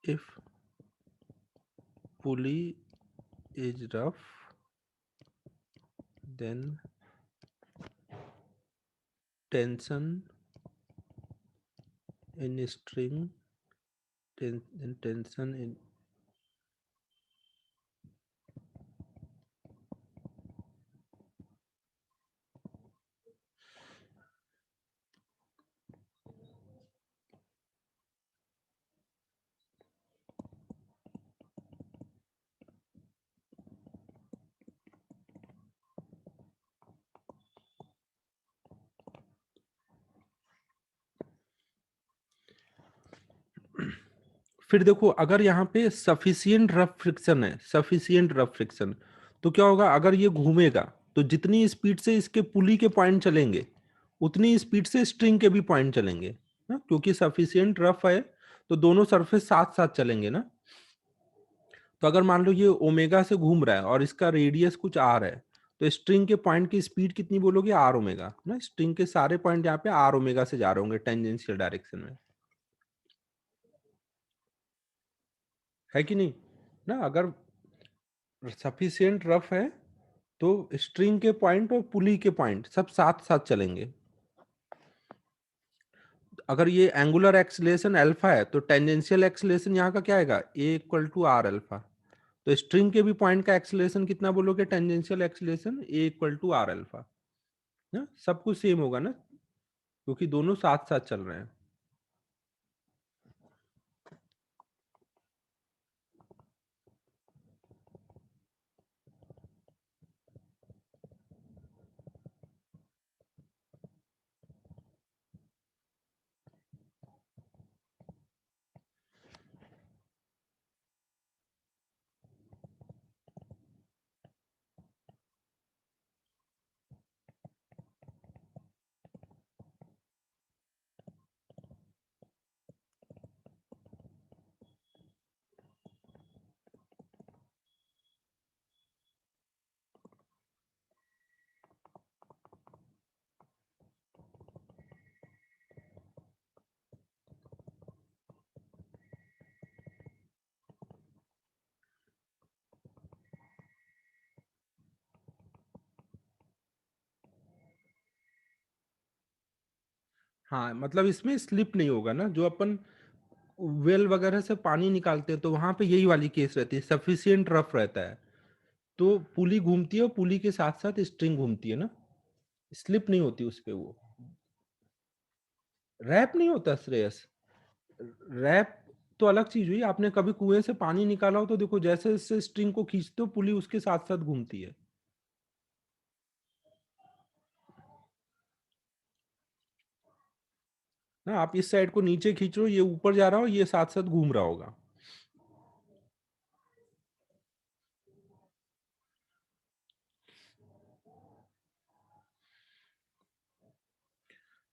Speaker 1: if pulley is rough then tension in string tension in फिर देखो अगर यहाँ पे सफिशियंट रफ फ्रिक्शन है, सफिशियंट रफ फ्रिक्शन, तो क्या होगा, अगर ये घूमेगा तो जितनी स्पीड से इसके पुली के पॉइंट चलेंगे उतनी स्पीड से स्ट्रिंग के भी पॉइंट चलेंगे ना, क्योंकि सफिशियंट रफ है तो दोनों सरफेस साथ साथ चलेंगे ना। तो अगर मान लो ये ओमेगा से घूम रहा है और इसका रेडियस कुछ आर है, तो स्ट्रिंग के पॉइंट की स्पीड कितनी बोलोगे, आर ओमेगा ना। स्ट्रिंग के सारे पॉइंट यहाँ पे आर ओमेगा से जा रहे होंगे टेंजेंशियल डायरेक्शन में, है कि नहीं ना। अगर सफिशियंट रफ है तो स्ट्रिंग के पॉइंट और पुली के पॉइंट सब साथ साथ चलेंगे। अगर ये एंगुलर एक्सीलरेशन अल्फा है तो टेंजेंशियल एक्सीलरेशन यहाँ का क्या आएगा, A equal to are alpha. तो स्ट्रिंग के भी पॉइंट का एक्सीलरेशन कितना बोलोगे, tangential acceleration A equal to are alpha ना। सब कुछ सेम होगा ना, क्योंकि दोनों साथ साथ चल रहे हैं। हाँ मतलब इसमें स्लिप नहीं होगा ना, जो अपन वेल वगैरह से पानी निकालते हैं तो वहां पे यही वाली केस रहती है, सफिशियंट रफ रहता है तो पुली घूमती है और पुली के साथ साथ स्ट्रिंग घूमती है ना, स्लिप नहीं होती उस पे। वो रैप नहीं होता श्रेयस, रैप तो अलग चीज हुई। आपने कभी कुएं से पानी निकाला हो तो देखो जैसे जैसे स्ट्रिंग को खींचते हो पुली उसके साथ साथ घूमती है ना। आप इस साइड को नीचे खींच रहे हो, ये ऊपर जा रहा हो, ये साथ साथ घूम रहा होगा।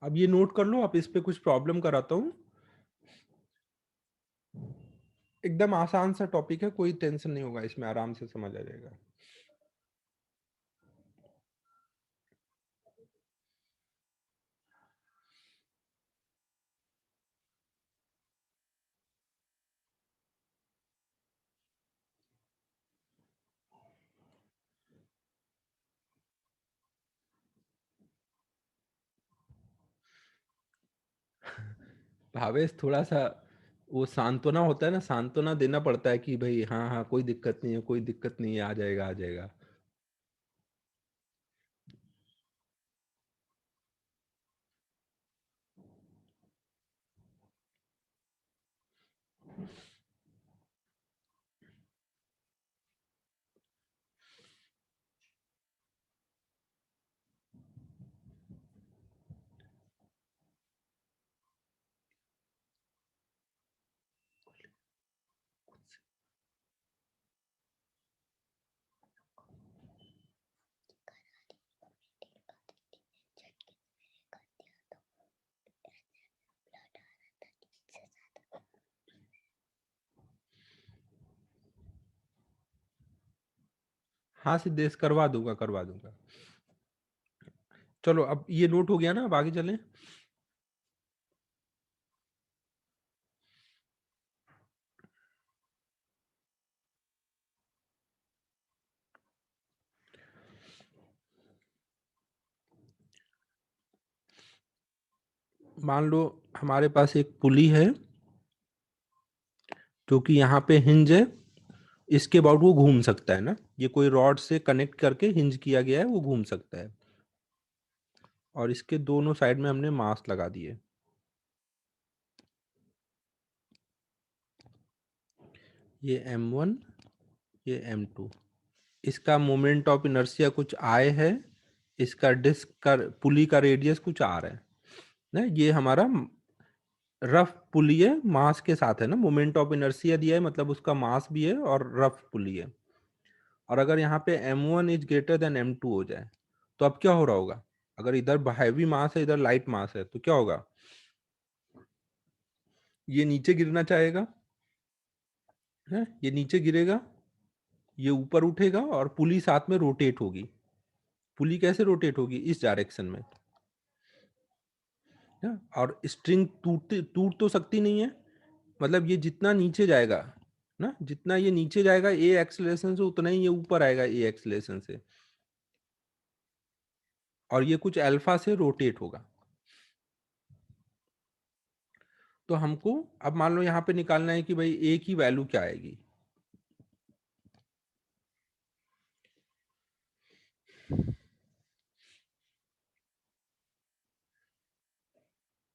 Speaker 1: अब ये नोट कर लो, आप इस पे कुछ प्रॉब्लम कराता हूँ। एकदम आसान सा टॉपिक है, कोई टेंशन नहीं होगा इसमें, आराम से समझ आ जाएगा। भावेश थोड़ा सा वो सांत्वना होता है ना, सांत्वना देना पड़ता है कि भाई हाँ हाँ कोई दिक्कत नहीं है, कोई दिक्कत नहीं है, आ जाएगा आ जाएगा। हाँ सिद्धेश, करवा दूंगा करवा दूंगा। चलो अब ये नोट हो गया ना, अब आगे चलें। मान लो हमारे पास एक पुली है जो कि यहाँ पे हिंज है, इसके अबाउट वो घूम सकता है ना, ये कोई रॉड से कनेक्ट करके हिंज किया गया है, वो घूम सकता है। और इसके दोनों साइड में हमने मास लगा दिए, ये M1 ये M2। इसका मोमेंट ऑफ इनर्शिया कुछ I है, इसका डिस्क का पुली का रेडियस कुछ R है ना। ये हमारा रफ पुली है, मास के साथ है ना, मोमेंट ऑफ इनर्शिया दिया है, मतलब उसका मास भी है और रफ पुली है। और अगर यहाँ पे m1 is greater than m2 हो जाए तो अब क्या हो रहा होगा? अगर इधर हैवी मास है, इधर लाइट मास है, तो क्या होगा? ये नीचे गिरना चाहेगा, है, ये नीचे गिरेगा, ये ऊपर उठेगा और पुली साथ में रोटेट होगी। पुली कैसे रोटेट होगी? इस डायरेक्शन में, है? और स्ट्रिंग टूट तो सकती नहीं है, मतलब ये जितना नीचे जाएगा ना, जितना ये नीचे जाएगा ए एक्सेलरेशन से, उतना ही ये ऊपर आएगा ए एक्सेलरेशन से, और ये कुछ अल्फा से रोटेट होगा। तो हमको अब मान लो यहाँ पे निकालना है कि भाई ए की वैल्यू क्या आएगी।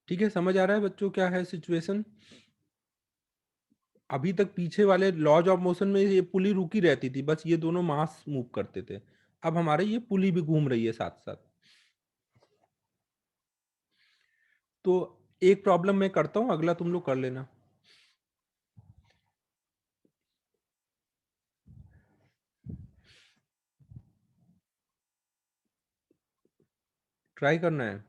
Speaker 1: ठीक है, समझ आ रहा है बच्चों क्या है सिचुएशन? अभी तक पीछे वाले लॉज ऑफ मोशन में ये पुली रुकी रहती थी, बस ये दोनों मास मूव करते थे। अब हमारे ये पुली भी घूम रही है साथ साथ। तो एक प्रॉब्लम मैं करता हूं, अगला तुम लोग कर लेना। ट्राई करना है,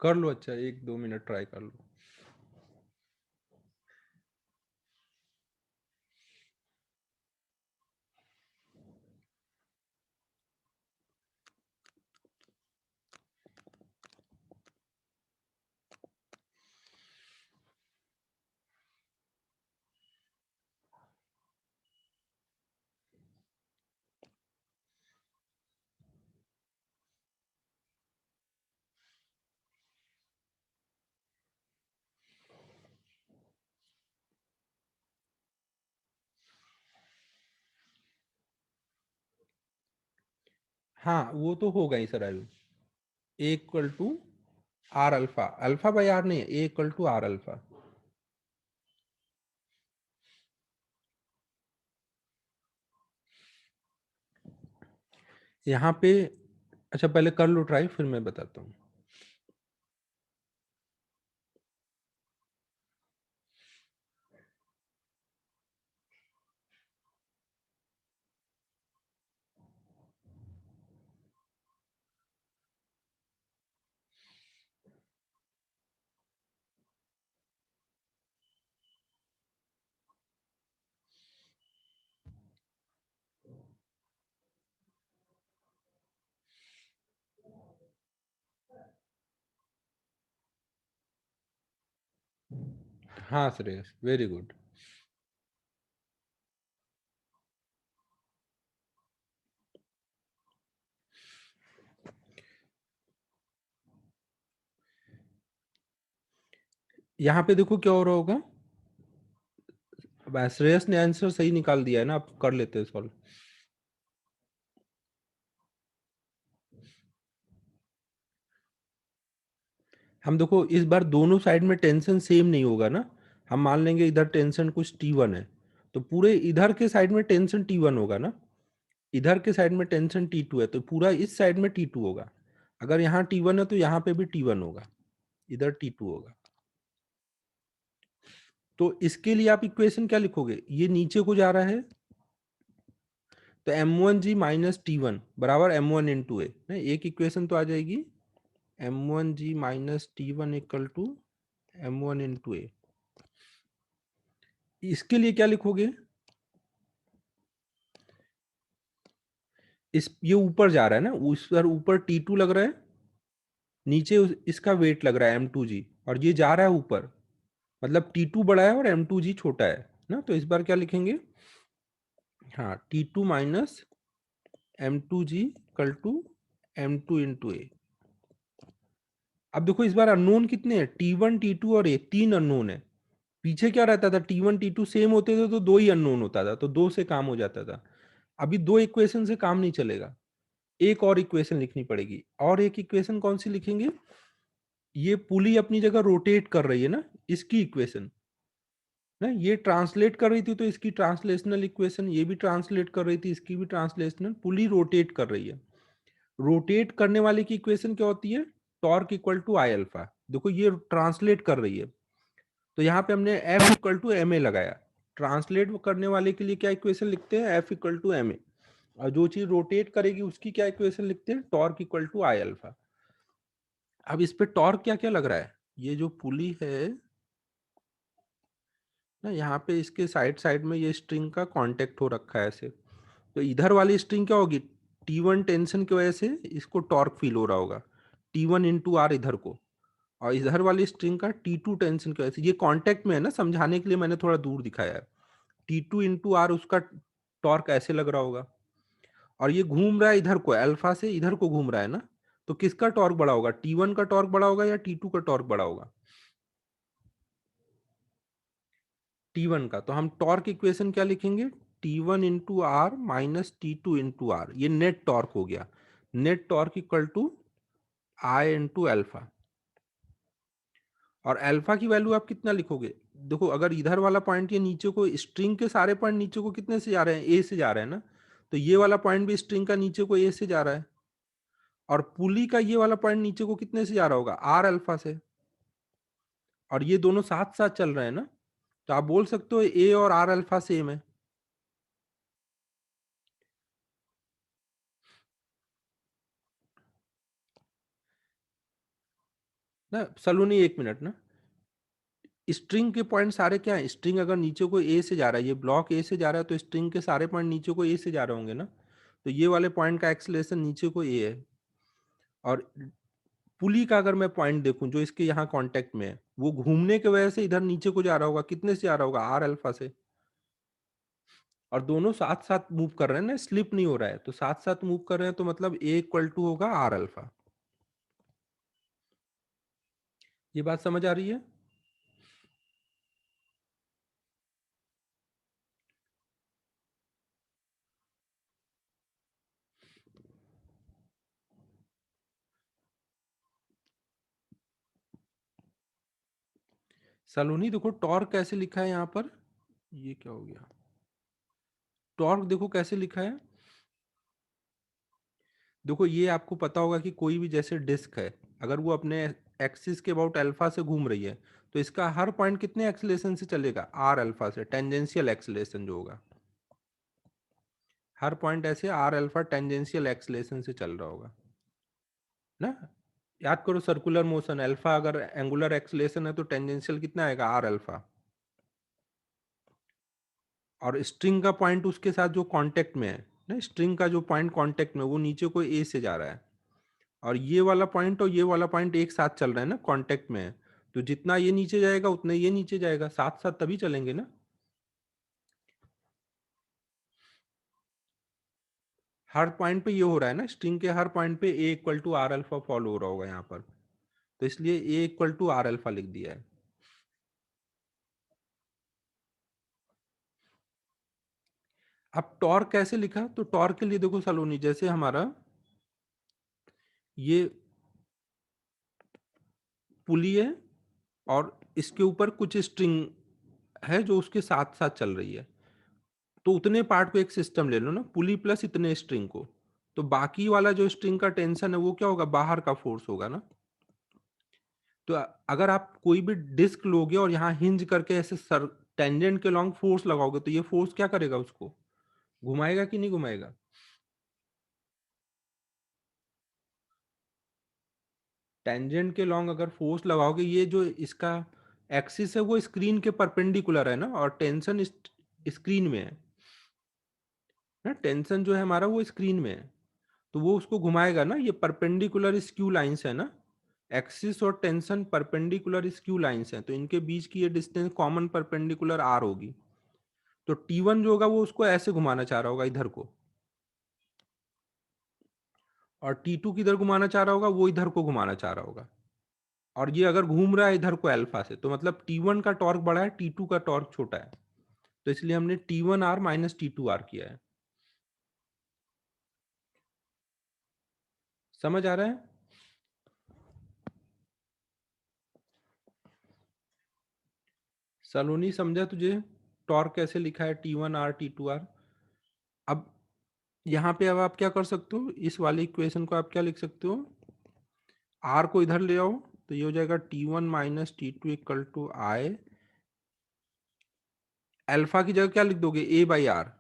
Speaker 1: कर लो। अच्छा, 1-2 मिनट ट्राई कर लो। हाँ, वो तो होगा ही सर अभी। A equal to are alpha, alpha by r नहीं है, a equal to are alpha. यहाँ पे अच्छा पहले कर लो ट्राई, फिर मैं बताता हूँ। हाँ श्रेयस, वेरी गुड। यहाँ पे देखो क्या हो रहा होगा। अब श्रेयस ने आंसर सही निकाल दिया है ना, आप कर लेते हैं सॉल्व। हम देखो इस बार दोनों साइड में टेंशन सेम नहीं होगा ना। हम मान लेंगे इधर टेंशन कुछ T1 है, तो पूरे इधर के साइड में टेंशन T1 होगा ना, इधर के साइड में टेंशन T2 है, तो पूरा इस साइड में T2 होगा। अगर यहाँ T1 है तो यहाँ पे भी T1 होगा, इधर T2 होगा। तो इसके लिए आप इक्वेशन क्या लिखोगे? ये नीचे को जा रहा है, तो m1g माइनस T1 बराबर m1 इंटू ए, एक इक्वेशन तो आ जाएगी, m1g minus T1 equal to m1 into a. इसके लिए क्या लिखोगे? इस ये ऊपर जा रहा है ना, उस पर ऊपर T2 लग रहा है, नीचे इसका वेट लग रहा है m2g, और ये जा रहा है ऊपर, मतलब T2 बड़ा है और m2g छोटा है ना। तो इस बार क्या लिखेंगे? हाँ, T2 minus m2g equal to m2 into a. अब देखो इस बार अननोन कितने हैं? T1 T2 और ए, तीन अननोन है। पीछे क्या रहता था? T1 T2 सेम होते थे तो दो ही अननोन होता था, तो दो से काम हो जाता था। अभी दो इक्वेशन से काम नहीं चलेगा, एक और इक्वेशन लिखनी पड़ेगी। और एक इक्वेशन कौन सी लिखेंगे? ये पुली अपनी जगह रोटेट कर रही है ना, इसकी इक्वेशन ना, ये ट्रांसलेट कर रही थी तो इसकी ट्रांसलेशनल इक्वेशन, ये भी ट्रांसलेट कर रही थी, इसकी भी ट्रांसलेशनल, पुली रोटेट कर रही है। रोटेट करने वाले की इक्वेशन क्या होती है, torque equal to I alpha. देखो ये ट्रांसलेट कर रही है, तो यहाँ पे हमने F equal to M A लगाया। ट्रांसलेट करने वाले के लिए क्या इक्वेशन लिखते हैं, F equal to M A, और जो चीज रोटेट करेगी उसकी क्या इक्वेशन लिखते हैं, torque equal to I alpha. अब इस पे टॉर्क क्या क्या लग रहा है, ये जो पुली है ना, यहाँ पे इसके साइड साइड में ये स्ट्रिंग का कांटेक्ट हो रखा है ऐसे, तो इधर वाली स्ट्रिंग क्या होगी, T1 टेंशन की वजह से इसको टॉर्क फील हो रहा होगा, T1 इंटू आर इधर को, और इधर वाली स्ट्रिंग का T2 टेंशन की वजह से, ये कांटेक्ट में है ना, समझाने के लिए मैंने थोड़ा दूर दिखाया है, T2 इंटू आर उसका टॉर्क ऐसे लग रहा होगा, और ये घूम रहा है इधर को, अल्फा से इधर को घूम रहा है ना, तो किसका टॉर्क बड़ा होगा, T1 का टॉर्क बड़ा होगा या T2 का टॉर्क बड़ा होगा, T1 का। तो हम टॉर्क इक्वेशन क्या लिखेंगे, T1 into R minus T2 into R, ये नेट टॉर्क हो गया। Net torque equal to I into alpha, और अल्फा की वैल्यू आप कितना लिखोगे, देखो अगर इधर वाला पॉइंट ये नीचे को, स्ट्रिंग के सारे पॉइंट नीचे को कितने से जा रहे हैं, ए से जा रहे हैं ना, तो ये वाला पॉइंट भी स्ट्रिंग का नीचे को ए से जा रहा है, और पुली का ये वाला पॉइंट नीचे को कितने से जा रहा होगा, आर अल्फा से, और ये दोनों साथ साथ चल रहे हैं ना, तो आप बोल सकते हो ए और आर अल्फा सेम है ना। सलोनी एक मिनट ना, स्ट्रिंग के पॉइंट सारे क्या है, स्ट्रिंग अगर नीचे को ए से जा रहा है, ये ब्लॉक ए से जा रहा है, तो स्ट्रिंग के सारे पॉइंट नीचे को ए से जा रहे होंगे ना, तो ये वाले पॉइंट का एक्सेलरेशन नीचे को ए है, और पुली का अगर मैं पॉइंट देखूं जो इसके यहाँ कांटेक्ट में है, वो घूमने की वजह से इधर नीचे को जा रहा होगा, कितने से जा रहा होगा, आर अल्फा से, और दोनों साथ साथ मूव कर रहे हैं ना, स्लिप नहीं हो रहा है, तो साथ साथ मूव कर रहे हैं, तो मतलब ए इक्वल टू होगा आर अल्फा। ये बात समझ आ रही है। सलोनी देखो टॉर्क कैसे लिखा है यहाँ पर, ये क्या हो गया, टॉर्क देखो कैसे लिखा है, देखो ये आपको पता होगा कि कोई भी जैसे डिस्क है, अगर वो अपने एक्सिस के अबाउट अल्फा से घूम रही है, तो इसका हर पॉइंट कितने एक्सेलेरेशन से चलेगा, आर अल्फा से, टेंजेंशियल एक्सेलेरेशन जो होगा, हर पॉइंट ऐसे आर अल्फा टेंजेंशियल एक्सेलेरेशन से चल रहा होगा ना। याद करो सर्कुलर मोशन, अल्फा अगर एंगुलर एक्सेलेरेशन है तो टेंजेंशियल कितना आएगा, आर अल्फा, और स्ट्रिंग का पॉइंट उसके साथ जो कांटेक्ट में है ना, स्ट्रिंग का जो पॉइंट कांटेक्ट में, वो नीचे को ए से जा रहा है, और ये वाला पॉइंट और ये वाला पॉइंट एक साथ चल रहा है ना, कांटेक्ट में है, तो जितना ये नीचे जाएगा उतना ये नीचे जाएगा, साथ साथ तभी चलेंगे ना। हर पॉइंट पे ये हो रहा है ना, स्ट्रिंग के हर पॉइंट पे a equal to are alpha follow हो रहा होगा यहाँ पर, तो इसलिए a equal to are alpha लिख दिया है। अब टॉर्क कैसे लिखा, तो टॉर्क के लिए देखो सलोनी, जैसे हमारा ये पुली है, और इसके ऊपर कुछ स्ट्रिंग है जो उसके साथ साथ चल रही है, तो उतने पार्ट को एक सिस्टम ले लो ना, पुली प्लस इतने स्ट्रिंग को, तो बाकी वाला जो स्ट्रिंग का टेंशन है वो क्या होगा, बाहर का फोर्स होगा ना। तो अगर आप कोई भी डिस्क लोगे और यहाँ हिंज करके ऐसे सर टेंजेंट के लॉन्ग फोर्स लगाओगे, तो ये फोर्स क्या करेगा, उसको घुमाएगा कि नहीं घुमाएगा, टेंजेंट के लॉन्ग अगर फोर्स लगाओगे, ये जो इसका एक्सिस है वो स्क्रीन के परपेंडिकुलर है ना, और टेंशन स्क्रीन में है ना, टेंशन जो है हमारा वो स्क्रीन में है, तो वो उसको घुमाएगा ना, ये परपेंडिकुलर स्क्यू लाइंस है ना, एक्सिस और टेंशन परपेंडिकुलर स्क्यू लाइंस हैं, तो इनके बीच की ये डिस्टेंस कॉमन परपेंडिकुलर आर होगी, तो T1 जो होगा वो उसको ऐसे घुमाना चाह रहा होगा इधर को, और T2 किधर घुमाना चाह रहा होगा, वो इधर को घुमाना चाह रहा होगा, और ये अगर घूम रहा है इधर को अल्फा से, तो मतलब T1 का टॉर्क बड़ा है, T2 का टॉर्क छोटा है, तो इसलिए हमने T1R माइनस T2R किया है। समझ आ रहा है। सलोनी समझा तुझे टॉर्क कैसे लिखा है, T1R T2R। अब यहाँ पे अब आप क्या कर सकते हो, इस वाली इक्वेशन को आप क्या लिख सकते हो, आर को इधर ले आओ तो ये हो जाएगा T1 minus T2 equal to I, alpha की जगह क्या लिख दोगे, ए बाई आर,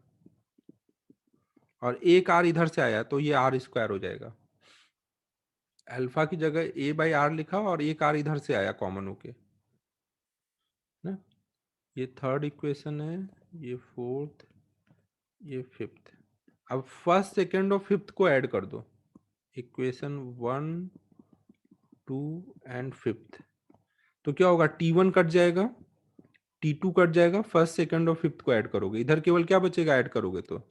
Speaker 1: और एक आर इधर से आया तो ये आर स्क्वायर हो जाएगा। अल्फा की जगह ए बाई आर लिखा और एक आर इधर से आया कॉमन होके ना। ये थर्ड इक्वेशन है, ये फोर्थ, ये फिफ्थ। अब फर्स्ट सेकेंड और फिफ्थ को ऐड कर दो, इक्वेशन 1, 2 एंड फिफ्थ। तो क्या होगा, T1 कट जाएगा, T2 कट जाएगा, फर्स्ट सेकंड और फिफ्थ को ऐड करोगे, इधर केवल क्या बचेगा ऐड करोगे तो,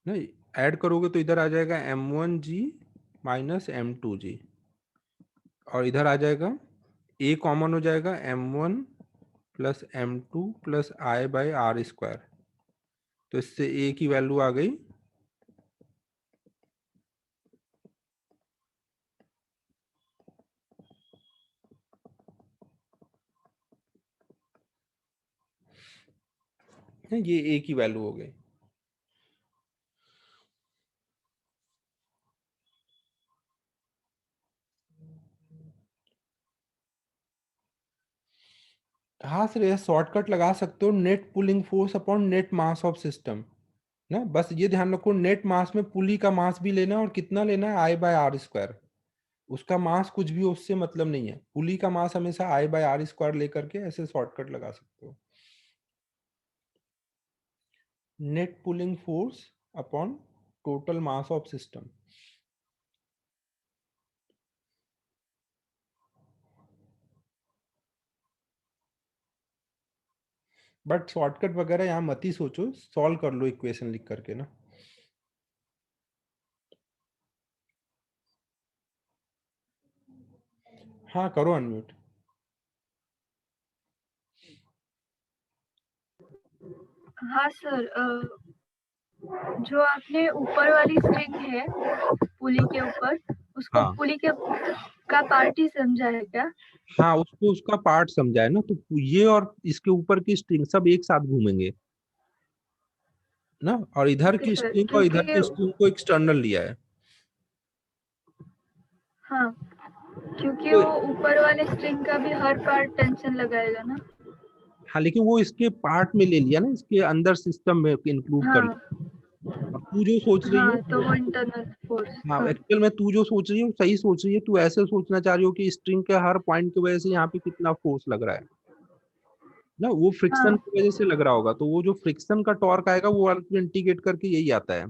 Speaker 1: नहीं ऐड करोगे तो इधर आ जाएगा M1G माइनस M2G, और इधर आ जाएगा ए कॉमन हो जाएगा M1 plus M2 plus I by R square. तो इससे ए की वैल्यू आ गई ये ए की वैल्यू हो गई। हाँ सर, यह शॉर्टकट लगा सकते हो, net pulling force upon net mass of system ना। बस ये ध्यान रखो, नेट मास में पुली का मास भी लेना है और कितना लेना है, आई बाय आर स्क्वायर। उसका मास कुछ भी हो, उससे मतलब नहीं है, पुली का मास हमेशा आई बाय आर स्क्वायर लेकर के ऐसे शॉर्टकट लगा सकते हो, net pulling force upon total mass of system. But shortcut वगैरह यहाँ मत ही सोचो, सॉल्व कर लो इक्वेशन लिख करके ना। हाँ करो अनम्यूट।
Speaker 3: हाँ सर, जो आपने ऊपर वाली स्ट्रिंग है पुली के ऊपर, उसको
Speaker 1: हाँ
Speaker 3: पुली के का पार्ट ही समझा है क्या?
Speaker 1: हाँ, उसको उसका पार्ट समझा है ना, तो ये और इसके ऊपर की स्ट्रिंग सब एक साथ घूमेंगे ना, और इधर
Speaker 3: ओके
Speaker 1: की
Speaker 3: सर,
Speaker 1: स्ट्रिंग और इधर
Speaker 3: क्योंकि
Speaker 1: की स्ट्रिंग को एक्सटर्नल लिया है।
Speaker 3: हाँ, क्योंकि
Speaker 1: तो
Speaker 3: वो ऊपर वाले स्ट्रिंग का भी हर पार्ट टेंशन लगाएगा ना।
Speaker 1: हाँ, लेकिन वो इसके पार्ट में ले लिया ना, इसके अंदर सिस्टम में इंक्लूड कर
Speaker 3: हाँ
Speaker 1: लिया। अब तू जो सोच रही
Speaker 3: हाँ,
Speaker 1: हो,
Speaker 3: तो वो इंटरनल फोर्स।
Speaker 1: हाँ
Speaker 3: हाँ
Speaker 1: एक्चुअल में तू जो सोच रही है वो सही सोच रही है, तू ऐसे सोचना चाह रही हो कि स्ट्रिंग के हर पॉइंट की वजह से यहाँ पे कितना फोर्स लग रहा है ना, वो फ्रिक्शन
Speaker 3: हाँ,
Speaker 1: की वजह से लग रहा होगा, तो वो जो फ्रिक्शन का टॉर्क आएगा वो इंटीग्रेट करके यही आता है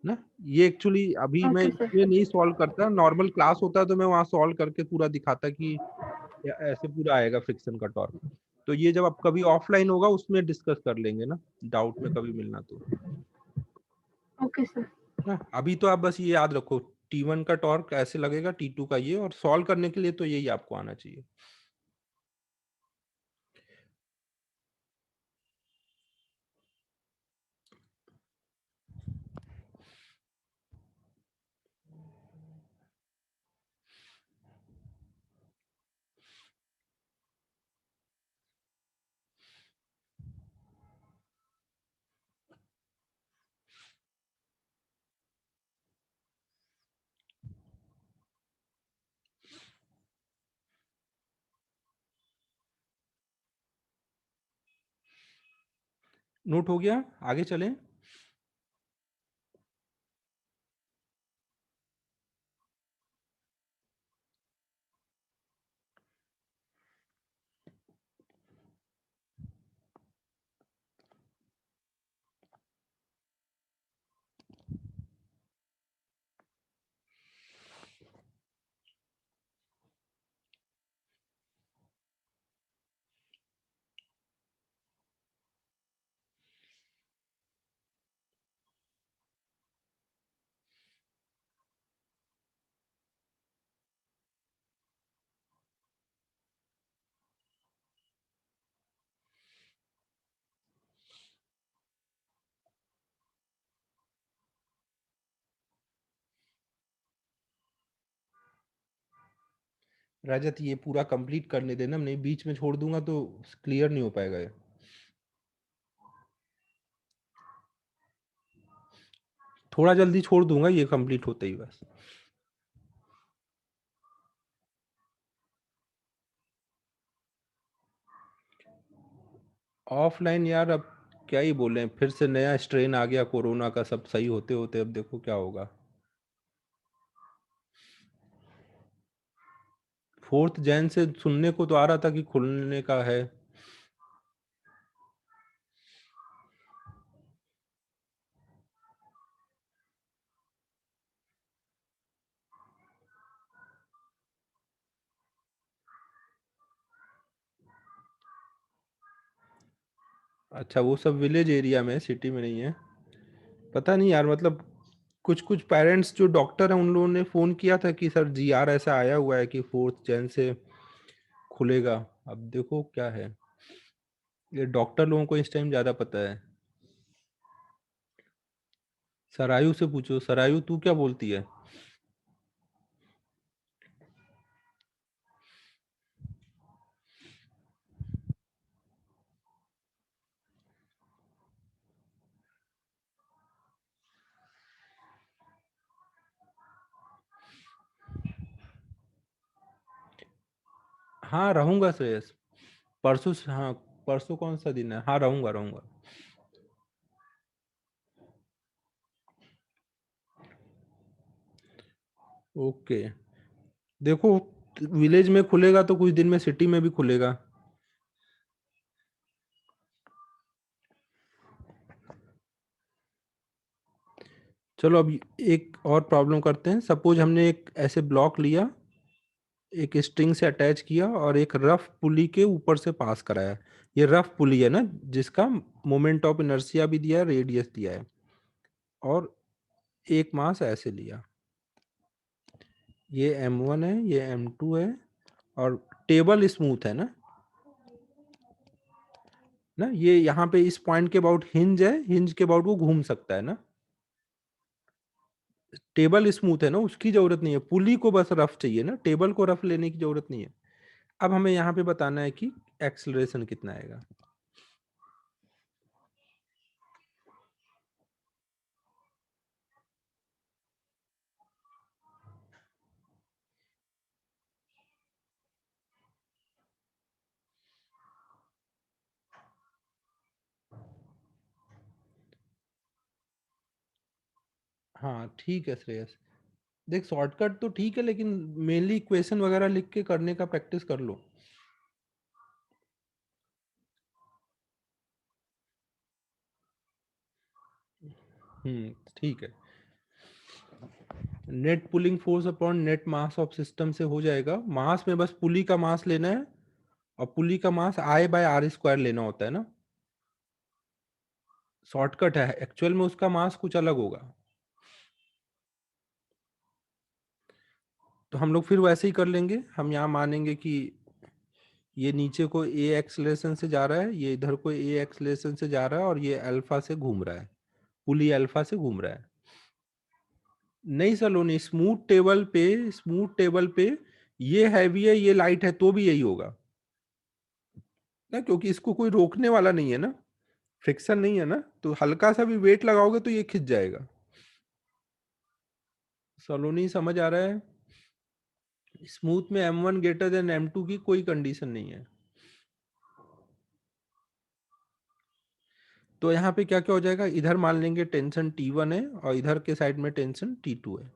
Speaker 1: ना। ये एक्चुअली अभी मैं
Speaker 3: ओके
Speaker 1: इसमें
Speaker 3: सर।
Speaker 1: नहीं सॉल्व करता, नॉर्मल क्लास होता तो मैं वहां सॉल्व करके पूरा दिखाता कि ऐसे पूरा आएगा फ्रिक्शन का टॉर्क। तो ये जब आप कभी ऑफलाइन होगा उसमें डिस्कस कर लेंगे ना, डाउट में कभी मिलना तो
Speaker 3: ओके सर।
Speaker 1: ना। अभी तो आप बस ये याद रखो, T1 का टॉर्क ऐसे लगेगा, T2 का ये, और सॉल्व करने के लिए तो यही आपको आना चाहिए। नोट हो गया, आगे चलें। रजत ये पूरा कंप्लीट करने देना, नहीं बीच में छोड़ दूंगा तो क्लियर नहीं हो पाएगा ये। थोड़ा जल्दी छोड़ दूंगा ये कंप्लीट होते ही बस। ऑफलाइन यार अब क्या ही बोले, फिर से नया स्ट्रेन आ गया कोरोना का, सब सही होते होते अब देखो क्या होगा। 4 जैन से सुनने को तो आ रहा था कि खुलने का है। अच्छा वो सब विलेज एरिया में है, सिटी में नहीं है। पता नहीं यार, मतलब कुछ कुछ पेरेंट्स जो डॉक्टर हैं उन लोगों ने फोन किया था कि सर जीआर ऐसा आया हुआ है कि 4 जैन से खुलेगा। अब देखो क्या है, ये डॉक्टर लोगों को इस टाइम ज्यादा पता है। सरायू से पूछो, सरायू तू क्या बोलती है? हाँ रहूंगा श्रेयस, परसों हाँ। परसों कौन सा दिन है? हाँ रहूंगा रहूंगा। ओके। देखो विलेज में खुलेगा तो कुछ दिन में सिटी में भी खुलेगा। चलो अब एक और प्रॉब्लम करते हैं। सपोज हमने एक ऐसे ब्लॉक लिया, एक स्ट्रिंग से अटैच किया और एक रफ पुली के ऊपर से पास कराया। ये रफ पुली है ना, जिसका मोमेंट ऑफ इनर्शिया भी दिया है, रेडियस दिया है, और एक मास ऐसे लिया। ये m1 है, ये m2 है, और टेबल स्मूथ है ना, ये यहाँ पे इस पॉइंट के अबाउट हिंज है, हिंज के अबाउट वो घूम सकता है ना। टेबल स्मूथ है ना, उसकी जरूरत नहीं है, पुली को बस रफ चाहिए ना, टेबल को रफ लेने की जरूरत नहीं है। अब हमें यहाँ पे बताना है कि एक्सेलरेशन कितना आएगा। हाँ ठीक है श्रेयस, देख शॉर्टकट तो ठीक है, लेकिन मेनली इक्वेशन वगैरह लिख के करने का प्रैक्टिस कर लो। ठीक है। Net pulling force upon net mass of system से हो जाएगा। मास में बस पुली का मास लेना है, और पुली का मास I/r² लेना होता है ना। शॉर्टकट है, एक्चुअल में उसका मास कुछ अलग होगा। तो हम लोग फिर वैसे ही कर लेंगे। हम यहाँ मानेंगे कि ये नीचे को a एक्सलेशन से जा रहा है, ये इधर को a एक्सलेशन से जा रहा है, और ये अल्फा से घूम रहा है, पुली अल्फा से घूम रहा है। नहीं सलोनी, स्मूथ टेबल पे ये हैवी है, ये लाइट है, तो भी यही होगा ना, क्योंकि इसको कोई रोकने वाला नहीं है ना, फ्रिक्शन नहीं है ना, तो हल्का सा भी वेट लगाओगे तो ये खिंच जाएगा। सलोनी समझ आ रहा है? स्मूथ में m1 ग्रेटर देन m2 की कोई कंडीशन नहीं है। तो यहाँ पे क्या क्या हो जाएगा, इधर मान लेंगे टेंशन T1 है, और इधर के साइड में टेंशन T2 है।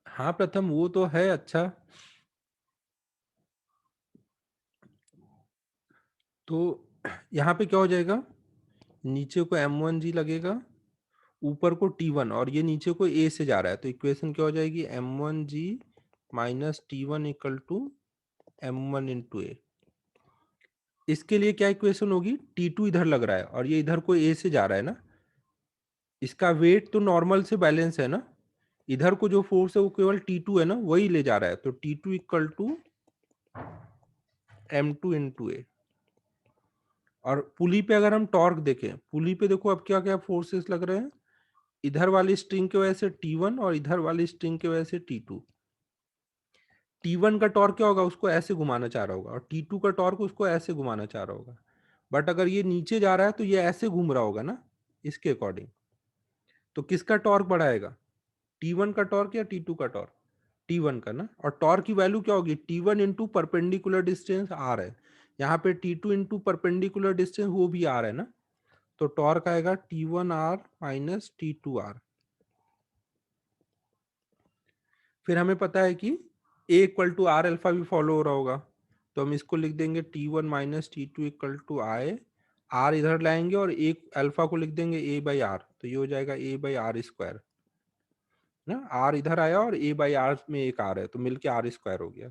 Speaker 1: हाँ प्रथम, वो तो है। अच्छा तो यहाँ पे क्या हो जाएगा, नीचे को m1g लगेगा, ऊपर को T1, और ये नीचे को A से जा रहा है, तो इक्वेशन क्या हो जाएगी, m1g minus T1 equal to m1 into a. इसके लिए क्या इक्वेशन होगी, T2 इधर लग रहा है और ये इधर को A से जा रहा है ना, इसका वेट तो नॉर्मल से बैलेंस है ना, इधर को जो फोर्स है वो केवल T2 है ना, वही ले जा रहा है, तो T2 equal to m2 into ए। और पुली पे अगर हम टॉर्क देखें, पुली पे देखो अब क्या क्या फोर्सेस लग रहे हैं, इधर वाली स्ट्रिंग की वजह से T1 और इधर वाली स्ट्रिंग की वजह से T2। T1 का टॉर्क क्या होगा, उसको ऐसे घुमाना चाह रहा होगा, और T2 का टॉर्क उसको ऐसे घुमाना चाह रहा होगा। बट अगर ये नीचे जा रहा है तो ये ऐसे घूम रहा होगा ना, इसके अकॉर्डिंग। तो किसका टॉर्क बढ़ाएगा, T1 का टॉर्क या T2 का टॉर्क? T1 का ना। और टॉर्क की वैल्यू क्या होगी, T1 into perpendicular distance are है, यहाँ पे T2 इंटू परपेंडिकुलर डिस्टेंस वो भी आर है ना, तो टॉर्क आएगा T1R माइनस T2R। फिर हमें पता है कि A equal to are alpha भी फॉलो हो रहा होगा, तो हम इसको लिख देंगे T1 minus T2 equal to I, R इधर लाएंगे और एक अल्फा को लिख देंगे A बाई आर, तो ये हो जाएगा A बाई आर स्क्वायर ना, आर इधर आया और A बाई आर में एक आर है, तो मिलके आर स्क्वायर हो गया।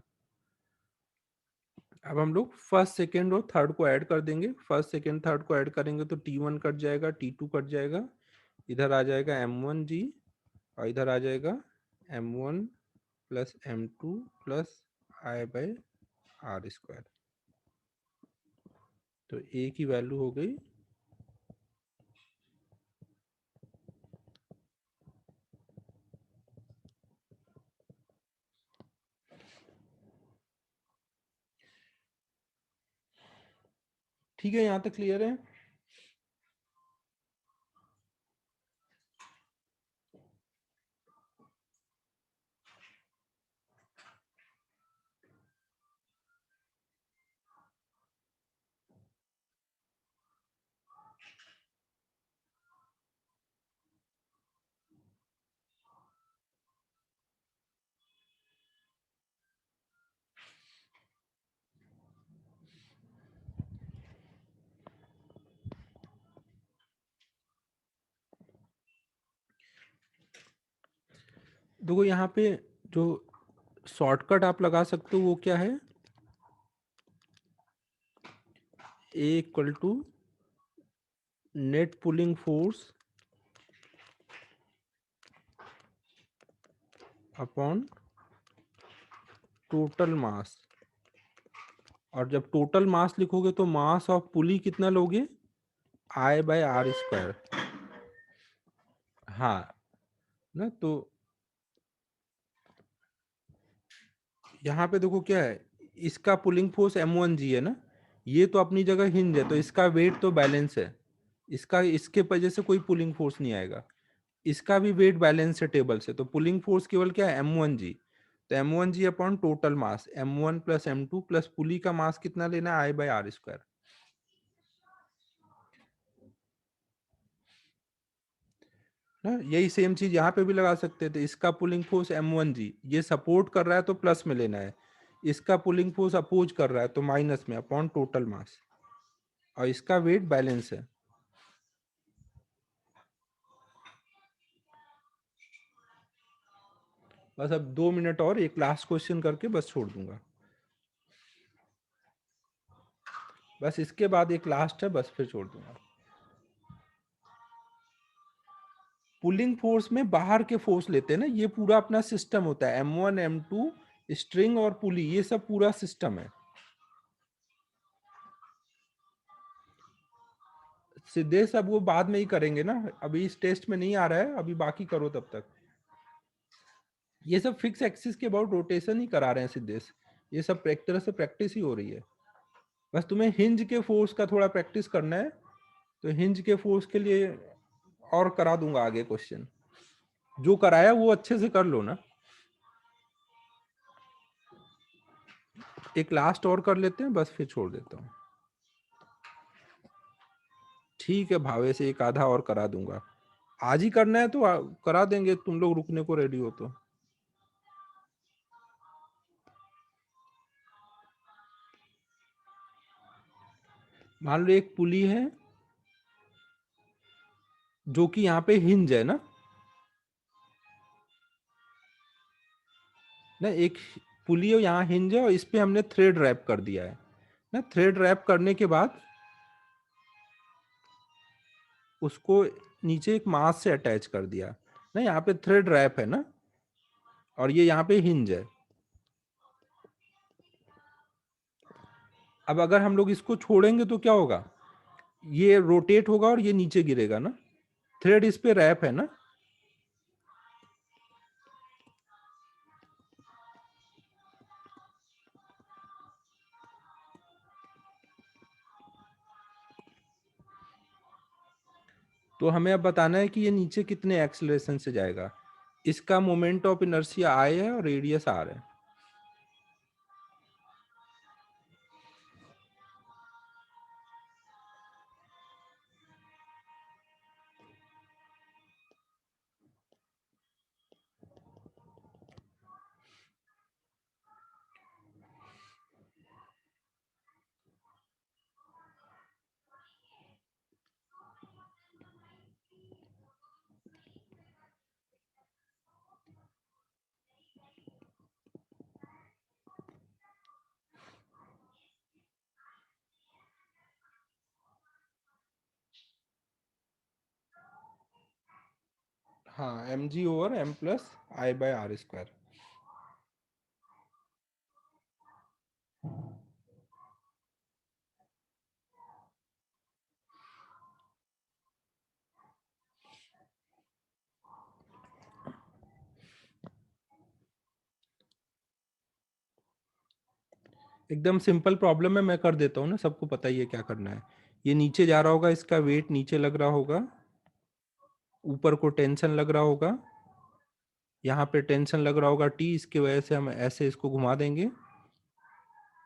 Speaker 1: अब हम लोग फर्स्ट सेकेंड और थर्ड को ऐड कर देंगे, फर्स्ट सेकेंड थर्ड को ऐड करेंगे तो T1 कट जाएगा, T2 कट जाएगा, इधर आ जाएगा M1G और इधर आ जाएगा M1 plus M2 plus I by R square. तो A की वैल्यू हो गई ठीक है, यहाँ तक क्लियर है। देखो यहाँ पे जो शॉर्टकट आप लगा सकते हो वो क्या है, A equal to net pulling force upon total mass. और जब टोटल मास लिखोगे तो मास ऑफ पुली कितना लोगे, आई बाय आर स्क्वायर। हाँ ना, तो यहाँ पे देखो क्या है, इसका पुलिंग फोर्स M1G है ना, ये तो अपनी जगह हिंज है, तो इसका वेट तो बैलेंस है, इसका इसके वजह से कोई पुलिंग फोर्स नहीं आएगा, इसका भी वेट बैलेंस है टेबल से, तो पुलिंग फोर्स केवल क्या है, M1G। तो M1G upon total mass M1 plus M2 plus pulley का मास कितना लेना है, आई बाय आर स्क्वायर ना। यही सेम चीज यहाँ पे भी लगा सकते थे, इसका पुलिंग फोर्स M1G, ये सपोर्ट कर रहा है तो प्लस में लेना है, इसका पुलिंग फोर्स अपोज कर रहा है तो माइनस में अपॉन टोटल मास, और इसका वेट बैलेंस है। बस अब 2 मिनट और, एक लास्ट क्वेश्चन करके बस छोड़ दूंगा, बस इसके बाद एक लास्ट है, बस फिर छोड़ दूंगा। पुलिंग फोर्स में बाहर के फोर्स लेते हैं ना, ये पूरा अपना सिस्टम होता है, M1 M2 स्ट्रिंग और पुली, ये सब पूरा सिस्टम है। सीधे सब वो बाद में ही करेंगे ना, अभी इस टेस्ट में नहीं आ रहा है, अभी बाकी करो तब तक। ये सब फिक्स एक्सिस के अबाउट रोटेशन ही करा रहे हैं सिद्धेश, ये सब एक तरह से प्रैक्टिस ही हो रही है, बस तुम्हें हिंज के फोर्स का थोड़ा प्रैक्टिस करना है, तो हिंज के फोर्स के लिए और करा दूंगा आगे क्वेश्चन, जो कराया वो अच्छे से कर लो ना। एक लास्ट और कर लेते हैं, बस फिर छोड़ देता हूँ। ठीक है, भावे से एक आधा और करा दूंगा, आज ही करना है तो करा देंगे, तुम लोग रुकने को रेडी हो तो। मान लो एक पुली है जो कि यहाँ पे हिंज है ना, एक पुली है यहाँ हिंज है और इस पे हमने थ्रेड रैप कर दिया है ना, थ्रेड रैप करने के बाद उसको नीचे एक मास से अटैच कर दिया ना, यहाँ पे थ्रेड रैप है ना, और ये यहाँ पे हिंज है। अब अगर हम लोग इसको छोड़ेंगे तो क्या होगा, ये रोटेट होगा और ये नीचे गिरेगा ना, थ्रेड इस पे रैप है ना, तो हमें अब बताना है कि ये नीचे कितने एक्सेलरेशन से जाएगा। इसका मोमेंट ऑफ इनर्शिया I है और रेडियस R है। हाँ, mg/m+I/r²। एकदम सिंपल प्रॉब्लम है, मैं कर देता हूँ ना, सबको पता ही है क्या करना है। ये नीचे जा रहा होगा, इसका वेट नीचे लग रहा होगा, ऊपर को टेंशन लग रहा होगा, यहाँ पे टेंशन लग रहा होगा T, इसकी वजह से हम ऐसे इसको घुमा देंगे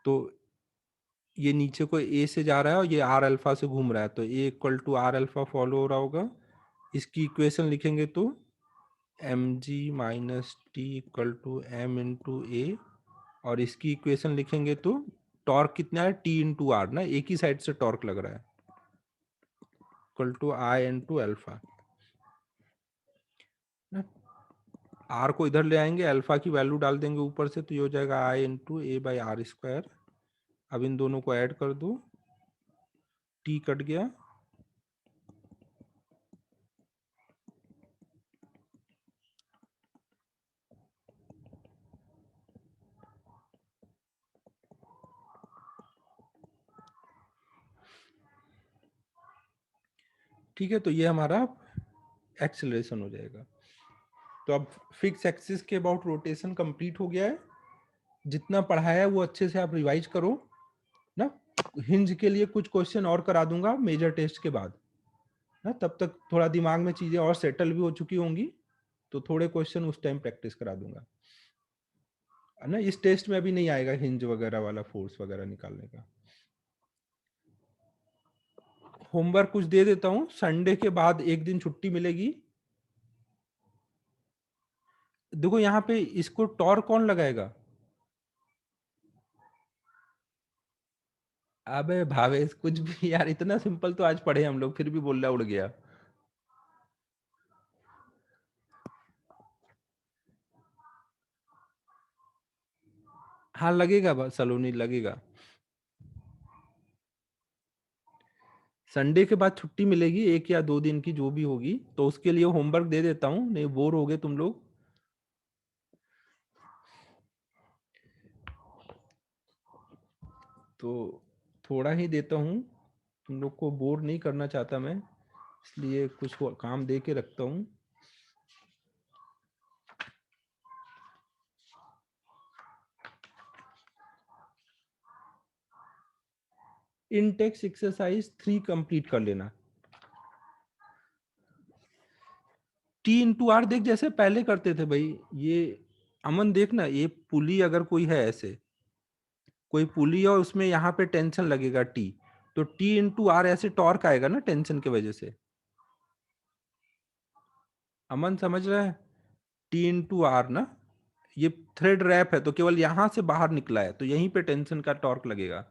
Speaker 1: तो ये नीचे को A से जा रहा है और ये R अल्फा से घूम रहा है, तो A = R अल्फा फॉलो हो रहा होगा। इसकी इक्वेशन लिखेंगे तो mg - t = m × A, और इसकी इक्वेशन लिखेंगे तो टॉर्क कितना है T × R ना, एक ही साइड से टॉर्क लग रहा है, = I × अल्फा ना। R को इधर ले आएंगे, अल्फा की वैल्यू डाल देंगे ऊपर से, तो ये हो जाएगा I × A/r²। अब इन दोनों को ऐड कर दो, T कट गया, ठीक है। तो ये हमारा एक्सेलरेशन हो जाएगा। तो अब फिक्स एक्सिस के अबाउट रोटेशन कंप्लीट हो गया है। जितना पढ़ाया है वो अच्छे से आप रिवाइज करो ना। हिंज के लिए कुछ क्वेश्चन और करा दूंगा मेजर टेस्ट के बाद ना, तब तक थोड़ा दिमाग में चीजें और सेटल भी हो चुकी होंगी, तो थोड़े क्वेश्चन उस टाइम प्रैक्टिस करा दूंगा ना। इस टेस्ट में अभी नहीं आएगा हिंज वगैरह वाला, फोर्स वगैरह निकालने का। होमवर्क कुछ दे देता हूँ, संडे के बाद एक दिन छुट्टी मिलेगी। देखो यहाँ पे इसको टॉर्क कौन लगाएगा? अबे भावेश कुछ भी यार, इतना सिंपल तो आज पढ़े हम लोग, फिर भी बोल रहा उड़ गया। हाँ लगेगा सलोनी, लगेगा। संडे के बाद छुट्टी मिलेगी 1 या 2 दिन की, जो भी होगी, तो उसके लिए होमवर्क दे देता हूँ, नहीं बोर हो गए तुम लोग। तो थोड़ा ही देता हूँ, तुम लोग को बोर नहीं करना चाहता मैं, इसलिए कुछ काम दे के रखता हूँ। इनटेक्स एक्सरसाइज 3 कंप्लीट कर लेना। T × R देख, जैसे पहले करते थे भाई, ये अमन देखना, ये पुली अगर कोई है, ऐसे कोई पुली और उसमें यहाँ पे टेंशन लगेगा T, तो T × R ऐसे टॉर्क आएगा ना टेंशन की वजह से। अमन समझ रहा है? T × R ना, ये थ्रेड रैप है, तो केवल यहां से बाहर निकला है, तो यहीं पे टेंशन का टॉर्क लगेगा।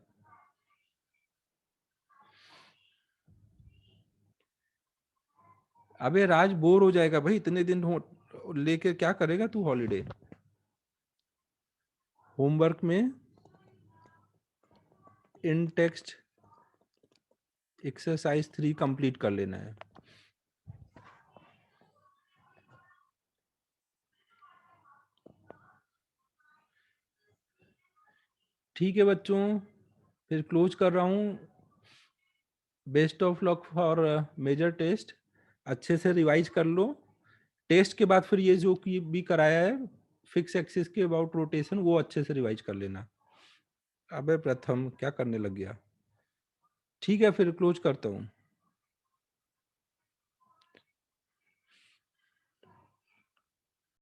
Speaker 1: अबे राज बोर हो जाएगा भाई, इतने दिन लेके क्या करेगा तू हॉलीडे। होमवर्क में इन टेक्स्ट एक्सरसाइज 3 कंप्लीट कर लेना है। ठीक है बच्चों, फिर क्लोज कर रहा हूँ। Best of luck for major test, अच्छे से रिवाइज कर लो। टेस्ट के बाद फिर ये जो कि भी कराया है फिक्स एक्सिस के अबाउट रोटेशन, वो अच्छे से रिवाइज कर लेना। अबे प्रथम क्या करने लग गया? ठीक है, फिर क्लोज करता हूँ।